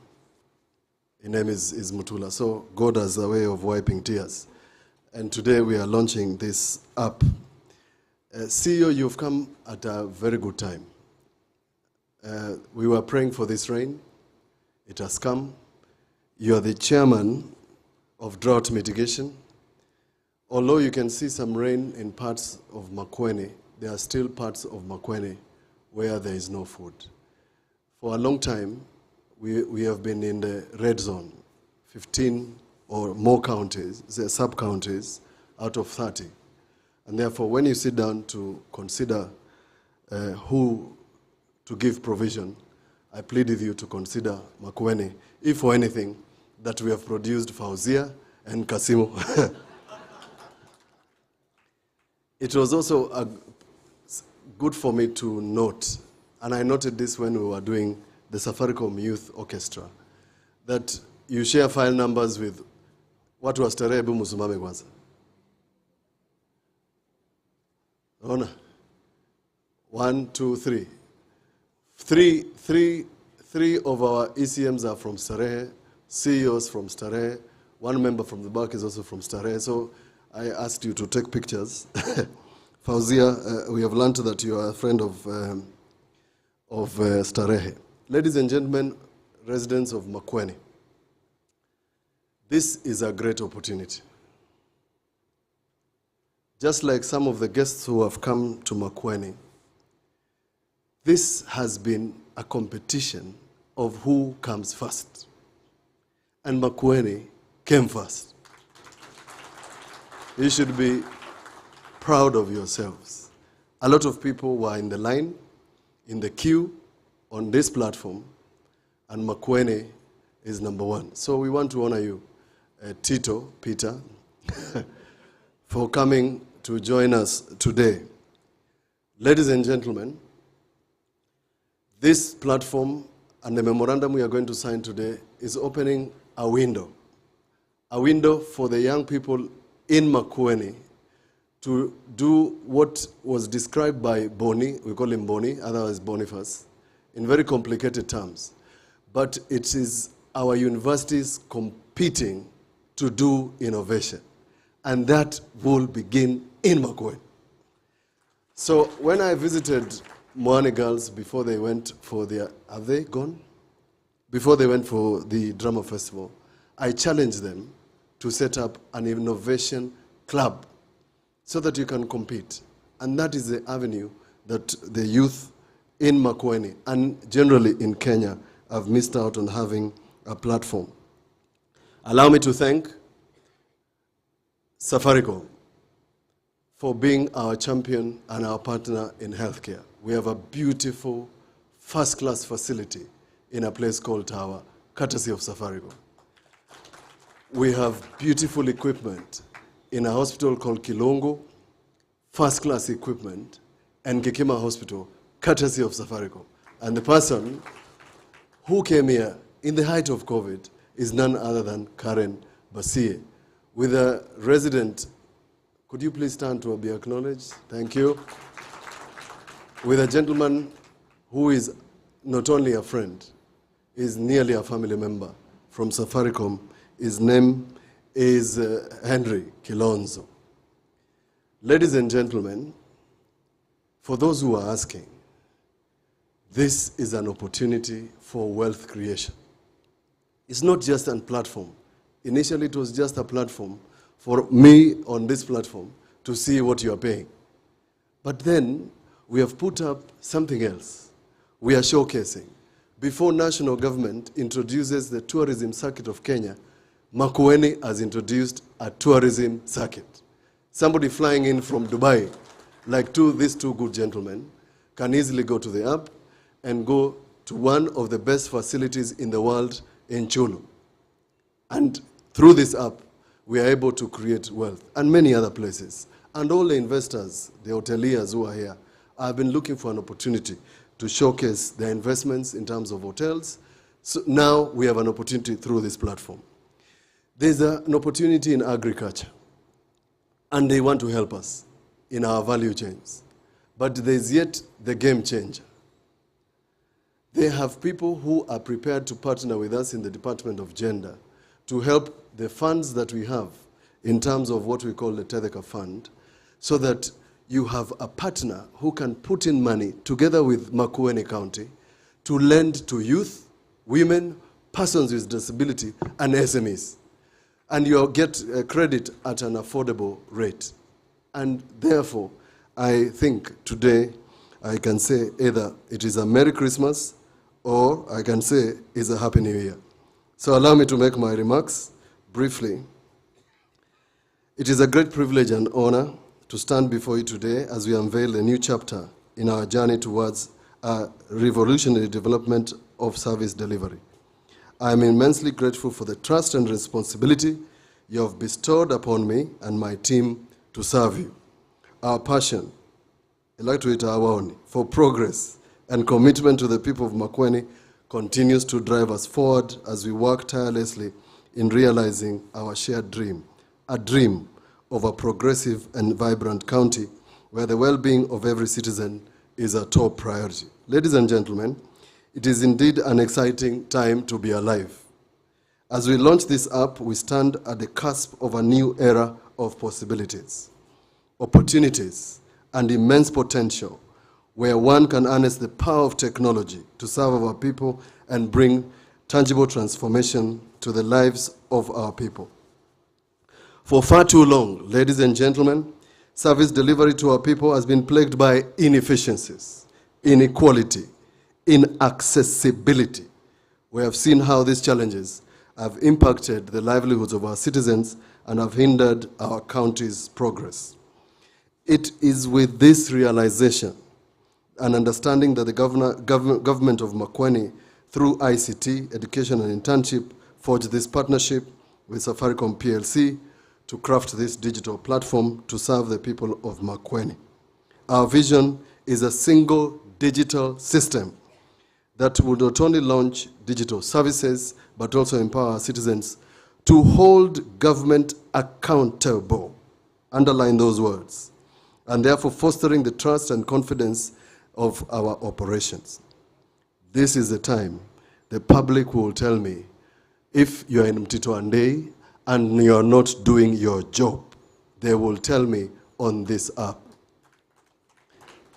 Her name is Mutula. So God has a way of wiping tears. And today we are launching this app. CEO, you've come at a very good time. We were praying for this rain. It has come. You are the chairman of drought mitigation. Although you can see some rain in parts of Makueni, there are still parts of Makueni where there is no food. For a long time, we have been in the red zone, 15 or more counties, sub-counties, out of 30. And therefore, when you sit down to consider who to give provision, I plead with you to consider Makueni, if for anything, that we have produced Fauzia and Kasimo. It was also good for me to note, and I noted this when we were doing the Safaricom Youth Orchestra, that you share file numbers with what was Tarehe Musumame Kwanza. Ona. 1, 2, 3. Three of our ECMs are from Starehe, CEOs from Starehe, one member from the back is also from Starehe. So I asked you to take pictures. Fauzia, we have learned that you are a friend of Starehe. Ladies and gentlemen, residents of Makueni, this is a great opportunity. Just like some of the guests who have come to Makueni, this has been a competition of who comes first. And Makueni came first. You should be proud of yourselves. A lot of people were in the line, in the queue, on this platform, and Makueni is number one. So we want to honor you, Peter, for coming to join us today. Ladies and gentlemen, this platform and the memorandum we are going to sign today is opening a window for the young people in Makueni to do what was described by Boni, we call him Boni, otherwise Boniface, in very complicated terms. But it is our universities competing to do innovation. And that will begin in Makueni. So when I visited Moane girls before they went for their, have they gone? Before they went for the drama festival, I challenged them to set up an innovation club so that you can compete. And that is the avenue that the youth in Makueni and generally in Kenya have missed out on having a platform. Allow me to thank Safaricom for being our champion and our partner in healthcare. We have a beautiful first-class facility in a place called Tawa, courtesy of Safaricom. We have beautiful equipment in a hospital called Kilongo, first-class equipment, and Kekima Hospital, courtesy of Safaricom. And the person who came here in the height of COVID is none other than Karen Basie, with a resident. Could you please stand to be acknowledged? Thank you. With a gentleman who is not only a friend, is nearly a family member from Safaricom. His name is Henry Kilonzo. Ladies and gentlemen, for those who are asking, this is an opportunity for wealth creation. It's not just a platform. Initially, it was just a platform for me on this platform to see what you are paying. But then we have put up something else. We are showcasing. Before national government introduces the tourism circuit of Kenya, Makueni has introduced a tourism circuit. Somebody flying in from Dubai, like these two good gentlemen, can easily go to the app and go to one of the best facilities in the world in Chulu. And through this app, we are able to create wealth, and many other places. And all the investors, the hoteliers who are here, have been looking for an opportunity to showcase their investments in terms of hotels. So now we have an opportunity through this platform. There's an opportunity in agriculture, and they want to help us in our value chains. But there's yet the game changer. They have people who are prepared to partner with us in the Department of Gender to help the funds that we have in terms of what we call the Tetheka Fund, so that you have a partner who can put in money together with Makueni County to lend to youth, women, persons with disability, and SMEs. And you'll get credit at an affordable rate. And therefore, I think today I can say either it is a Merry Christmas or I can say it's a Happy New Year. So allow me to make my remarks briefly. It is a great privilege and honor to stand before you today as we unveil a new chapter in our journey towards a revolutionary development of service delivery. I am immensely grateful for the trust and responsibility you have bestowed upon me and my team to serve you. Our passion, I like to for progress and commitment to the people of Makueni continues to drive us forward as we work tirelessly in realizing our shared dream, a dream of a progressive and vibrant county where the well-being of every citizen is a top priority. Ladies and gentlemen, it is indeed an exciting time to be alive. As we launch this app, we stand at the cusp of a new era of possibilities, opportunities, and immense potential, where one can harness the power of technology to serve our people and bring tangible transformation to the lives of our people. For far too long, ladies and gentlemen, service delivery to our people has been plagued by inefficiencies, inequality, inaccessibility. We have seen how these challenges have impacted the livelihoods of our citizens and have hindered our county's progress. It is with this realization and understanding that the government of Makueni, through ICT, education and internship, forged this partnership with Safaricom PLC to craft this digital platform to serve the people of Makueni. Our vision is a single digital system that will not only launch digital services, but also empower our citizens to hold government accountable. Underline those words. And therefore fostering the trust and confidence of our operations. This is the time the public will tell me if you are in Mtito Andei and you are not doing your job. They will tell me on this app.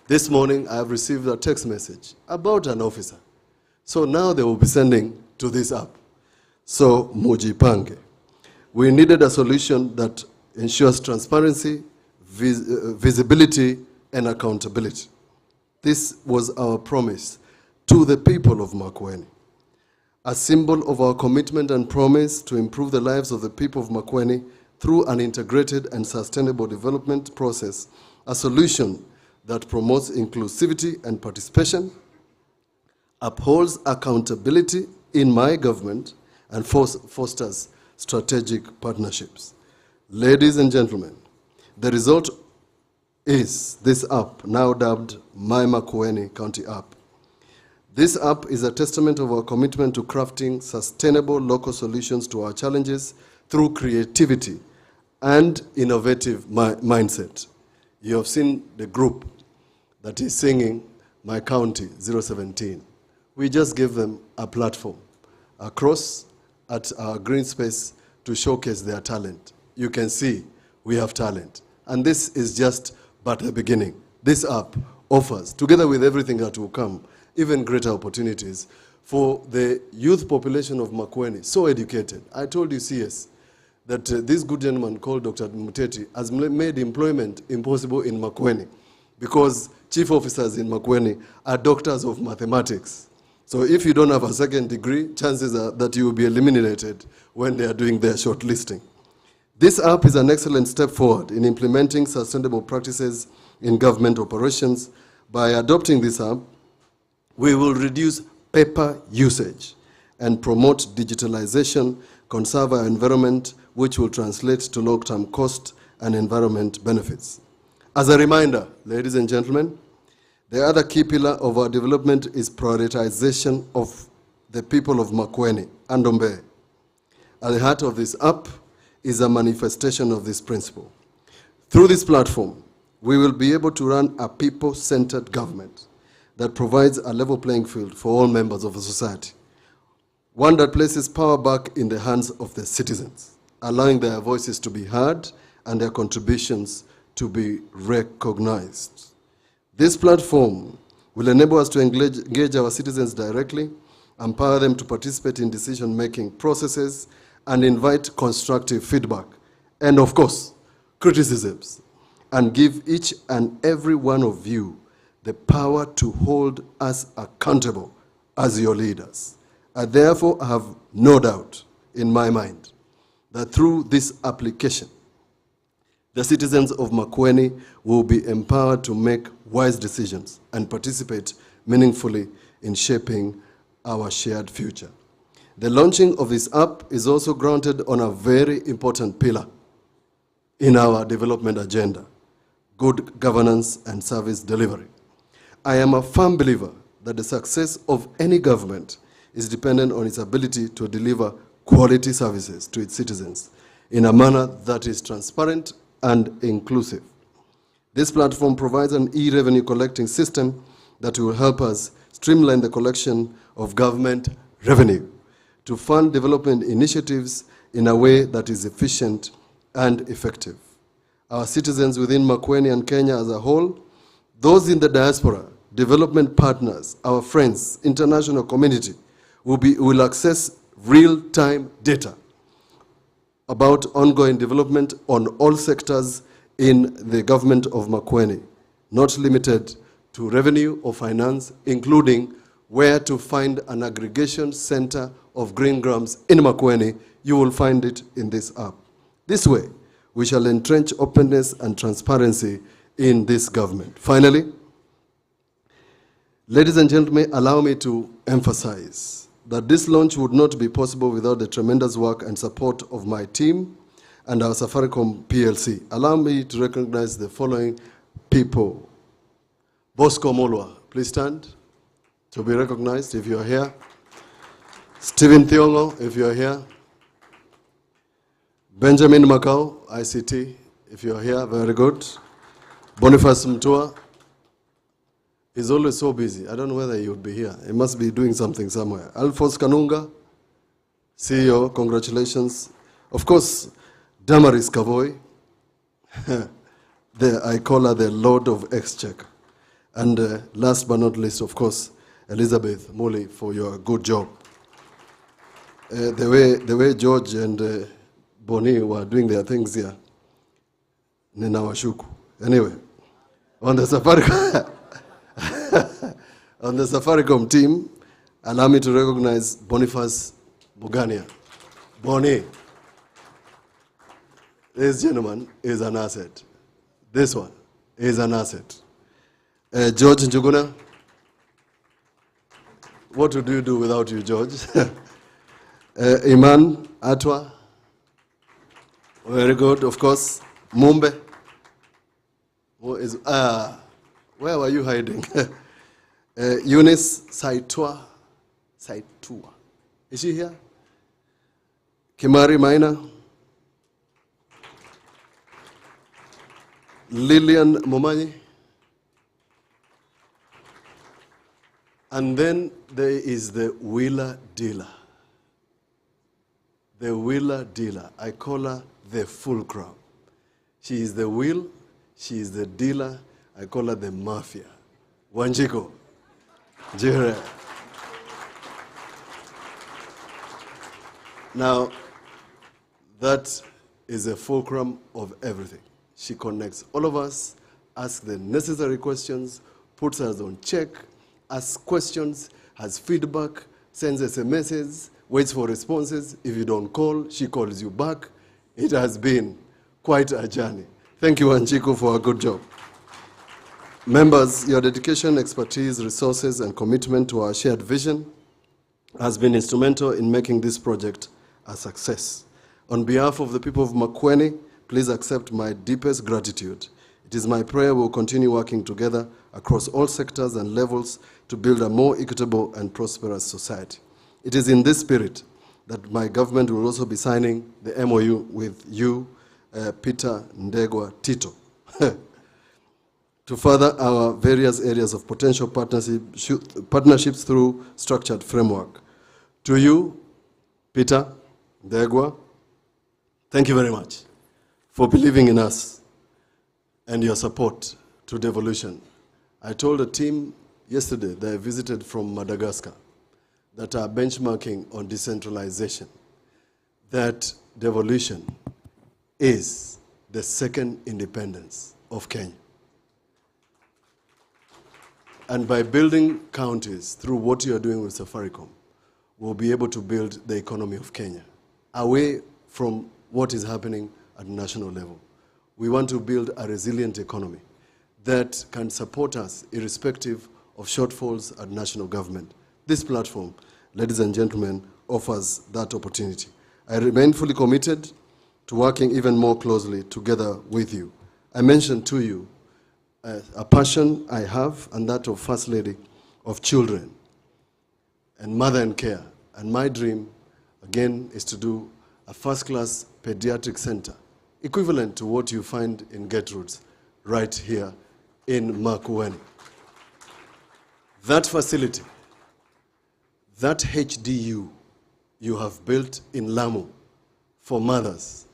This morning I have received a text message about an officer. So now they will be sending to this app. So mujipange. We needed a solution that ensures transparency, visibility, and accountability. This was our promise to the people of Makueni. A symbol of our commitment and promise to improve the lives of the people of Makueni through an integrated and sustainable development process, a solution that promotes inclusivity and participation, upholds accountability in my government, and fosters strategic partnerships. Ladies and gentlemen, the result is this app, now dubbed My Makueni County App. This app is a testament of our commitment to crafting sustainable local solutions to our challenges through creativity and innovative mindset. You have seen the group that is singing My County 017. We just gave them a platform across at our green space to showcase their talent. You can see we have talent. And this is just but the beginning. This app offers, together with everything that will come, even greater opportunities for the youth population of Makueni, so educated. I told you, CS, that this good gentleman called Dr. Muteti has made employment impossible in Makueni because chief officers in Makueni are doctors of mathematics. So if you don't have a second degree, chances are that you will be eliminated when they are doing their shortlisting. This app is an excellent step forward in implementing sustainable practices in government operations. By adopting this app, we will reduce paper usage and promote digitalization, conserve our environment which will translate to long-term cost and environment benefits. As a reminder, ladies and gentlemen, the other key pillar of our development is prioritization of the people of Makueni and Ndombe. At the heart of this app is a manifestation of this principle. Through this platform, we will be able to run a people-centered government that provides a level playing field for all members of the society. One that places power back in the hands of the citizens, allowing their voices to be heard and their contributions to be recognized. This platform will enable us to engage our citizens directly, empower them to participate in decision-making processes, and invite constructive feedback, and of course, criticisms, and give each and every one of you the power to hold us accountable as your leaders. I therefore have no doubt in my mind that through this application, the citizens of Makueni will be empowered to make wise decisions and participate meaningfully in shaping our shared future. The launching of this app is also grounded on a very important pillar in our development agenda: good governance and service delivery. I am a firm believer that the success of any government is dependent on its ability to deliver quality services to its citizens in a manner that is transparent and inclusive. This platform provides an e-revenue collecting system that will help us streamline the collection of government revenue to fund development initiatives in a way that is efficient and effective. Our citizens within Makueni and Kenya as a whole, those in the diaspora, development partners, our friends, international community, will access real-time data about ongoing development on all sectors in the government of Makueni, not limited to revenue or finance, including where to find an aggregation center of green grams in Makueni. You will find it in this app. This way, we shall entrench openness and transparency in this government. Finally, ladies and gentlemen, allow me to emphasize that this launch would not be possible without the tremendous work and support of my team and our Safaricom PLC. Allow me to recognize the following people. Bosco Molwa, please stand to be recognized if you're here. Stephen Thiongo, if you're here. Benjamin Macau, ICT, if you're here, very good. Boniface Mtua is always so busy. I don't know whether he would be here. He must be doing something somewhere. Alphonse Kanunga, CEO, congratulations. Of course, Damaris Kavoy, I call her the Lord of Exchequer. And last but not least, of course, Elizabeth Muli, for your good job. The way George and Bonnie were doing their things here, Ninawashuku. Anyway, on the Safaricom team, allow me to recognize Boniface Bugania. Bonnie, this gentleman is an asset. This one is an asset. George Njuguna, what would you do without you, George? Iman Atwa, very good, of course. Mumbe, where were you hiding? Eunice Saitua. Is she here? Kimari Maina. Lillian Momanyi. And then there is the wheeler dealer. The wheeler dealer. I call her the fulcrum. She is the wheel, she is the dealer. I call her the mafia. Wanjiko. Jere. Now, that is a fulcrum of everything. She connects all of us, asks the necessary questions, puts us on check, asks questions, has feedback, sends SMSs, waits for responses. If you don't call, she calls you back. It has been quite a journey. Thank you, Wanjiko, for a good job. Members, your dedication, expertise, resources, and commitment to our shared vision has been instrumental in making this project a success. On behalf of the people of Makueni, please accept my deepest gratitude. It is my prayer we'll continue working together across all sectors and levels to build a more equitable and prosperous society. It is in this spirit that my government will also be signing the MOU with you, Peter Ndegwa Tito, to further our various areas of potential partnerships through structured framework. To you, Peter Ndegwa, thank you very much for believing in us and your support to devolution. I told a team yesterday that I visited from Madagascar that are benchmarking on decentralization, that devolution is the second independence of Kenya. And by building counties through what you are doing with Safaricom, we'll be able to build the economy of Kenya away from what is happening at national level. We want to build a resilient economy that can support us irrespective of shortfalls at national government. This platform, ladies and gentlemen, offers that opportunity. I remain fully committed to working even more closely together with you. I mentioned to you a passion I have, and that of First Lady of Children and Mother and Care. And my dream, again, is to do a first-class pediatric center, equivalent to what you find in Gertrude's, right here in Makueni. That facility, that HDU you have built in Lamu for mothers,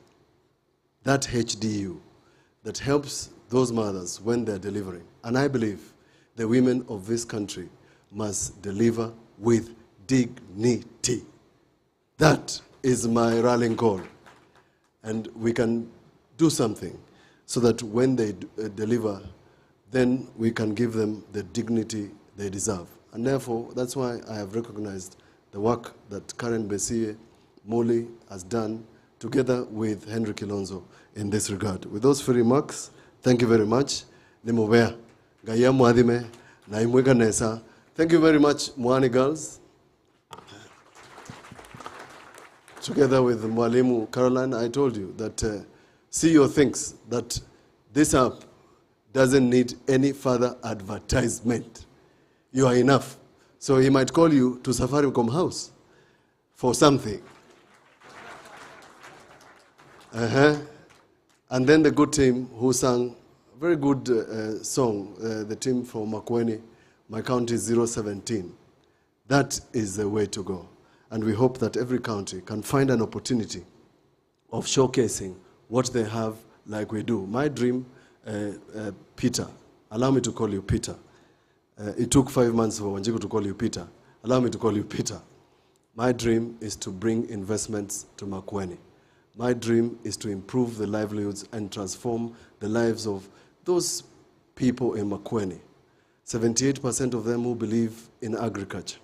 that HDU that helps those mothers when they're delivering. And I believe the women of this country must deliver with dignity. That is my rallying call. And we can do something so that when they deliver, then we can give them the dignity they deserve. And therefore, that's why I have recognized the work that Karen Besie Moli has done together with Henry Kilonzo in this regard. With those few remarks, thank you very much. Thank you very much, Mwani girls. Together with Mwalimu Caroline, I told you that CEO thinks that this app doesn't need any further advertisement. You are enough. So he might call you to Safaricom house for something. And then the good team who sang a very good song, the team from Makueni, My County 017. That is the way to go. And we hope that every county can find an opportunity of showcasing what they have like we do. My dream, Peter, allow me to call you Peter. It took 5 months for Wanjiku to call you Peter. Allow me to call you Peter. My dream is to bring investments to Makueni. My dream is to improve the livelihoods and transform the lives of those people in Makueni. 78% of them who believe in agriculture.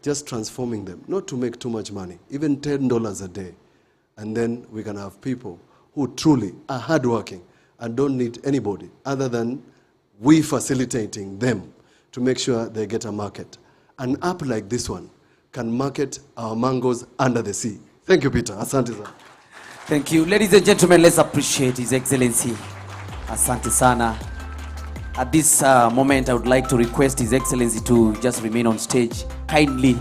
Just transforming them, not to make too much money, even $10 a day. And then we can have people who truly are hardworking and don't need anybody other than we facilitating them to make sure they get a market. An app like this one can market our mangoes under the sea. Thank you, Peter. Asante sana. Thank you. Ladies and gentlemen, let's appreciate His Excellency. Asante sana. At this moment, I would like to request His Excellency to just remain on stage. Kindly,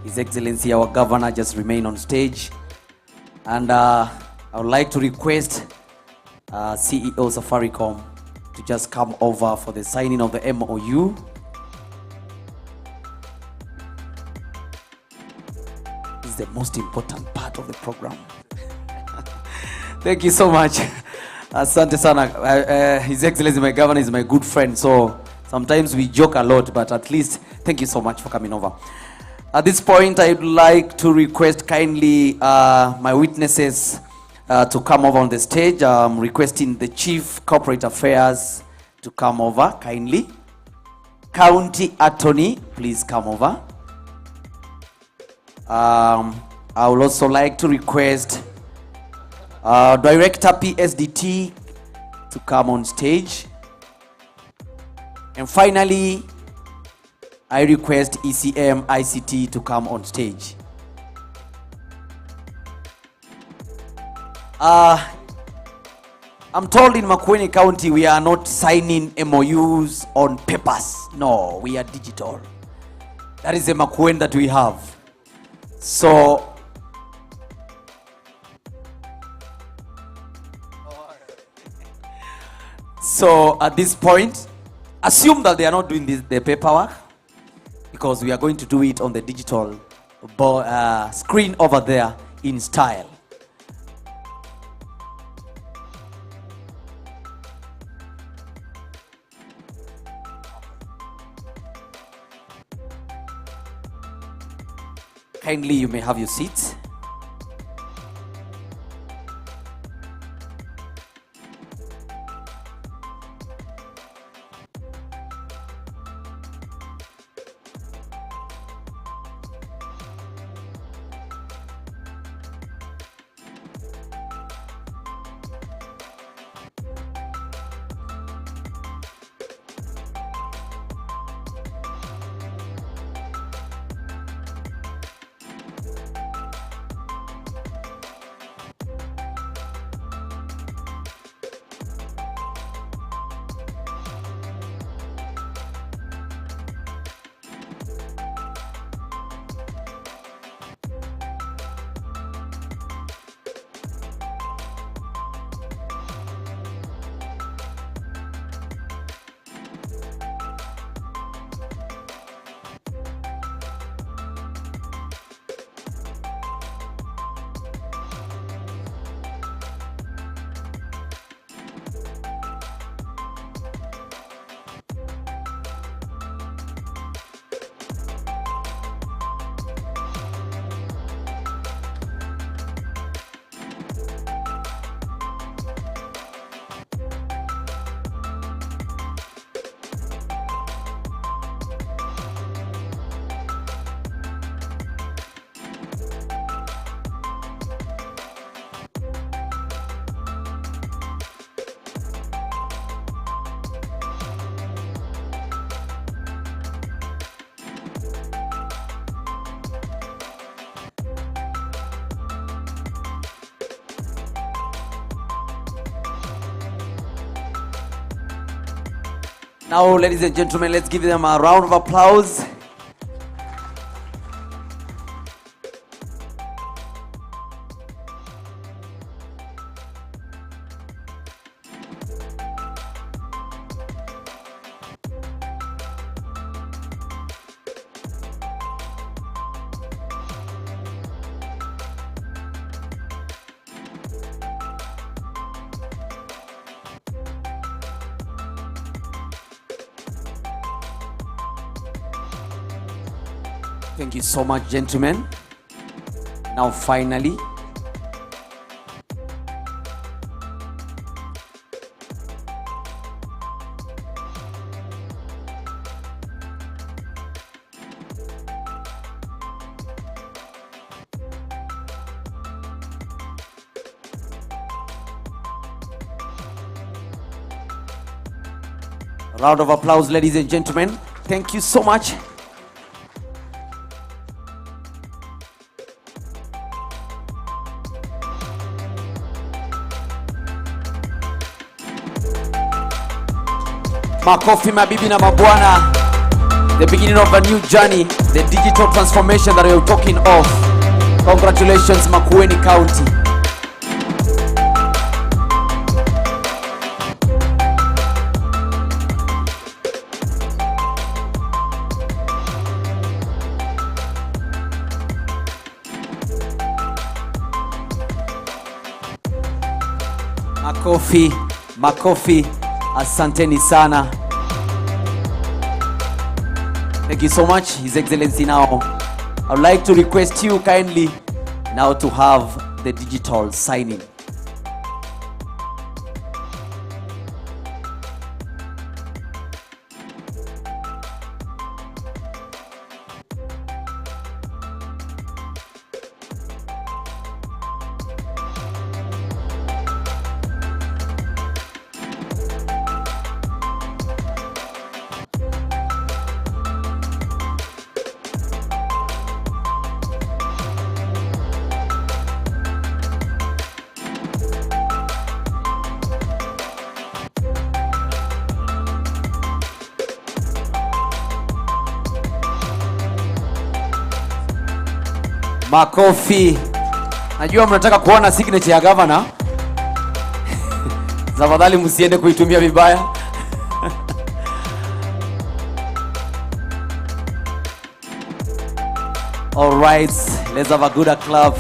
His Excellency, our Governor, just remain on stage. And I would like to request CEO Safaricom to just come over for the signing of the MOU. This is the most important part of the program. Thank you so much. Asante sana. His Excellency, my Governor, is my good friend, so sometimes we joke a lot, but at least thank you so much for coming over. At this point, I would like to request kindly my witnesses to come over on the stage. I'm requesting the Chief Corporate Affairs to come over kindly. County Attorney, please come over. I would also like to request Director PSDT to come on stage. And finally, I request ECM ICT to come on stage. I'm told in Makueni County we are not signing MOUs on papers. No, we are digital. That is the Makueni that we have. So at this point, assume that they are not doing the paperwork, because we are going to do it on the digital screen over there in style. Kindly, you may have your seats. Now, ladies and gentlemen, let's give them a round of applause. Thank you so much, gentlemen. Now, finally, round of applause, ladies and gentlemen. Thank you so much. Makofi mabibi na mabwana. The beginning of a new journey, the digital transformation that we're talking of. Congratulations, Makueni County. Makofi, asanteni sana. Thank you so much, His Excellency. Now, I would like to request you kindly now to have the digital signing. Makofi. Najua mnataka kuona signature ya governor. Tafadhali msiende kuitumia vibaya. All right, let's have a good clap.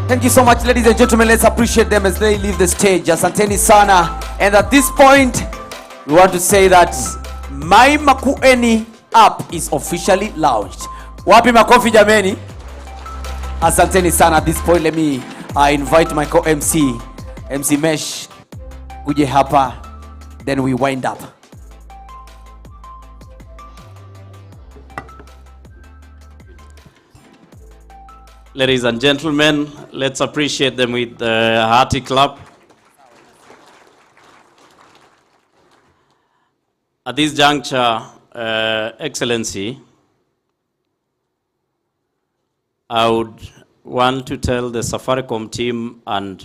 Thank you so much, ladies and gentlemen. Let's appreciate them as they leave the stage. Asanteni sana. And at this point, we want to say that my Makueni app is officially launched. Wapi makofi jameni? Asanteni sana. At this point, let me invite my co-MC, MC Mesh, kuje hapa. Then we wind up. Ladies and gentlemen, let's appreciate them with a hearty clap. At this juncture, Excellency, I would want to tell the Safaricom team and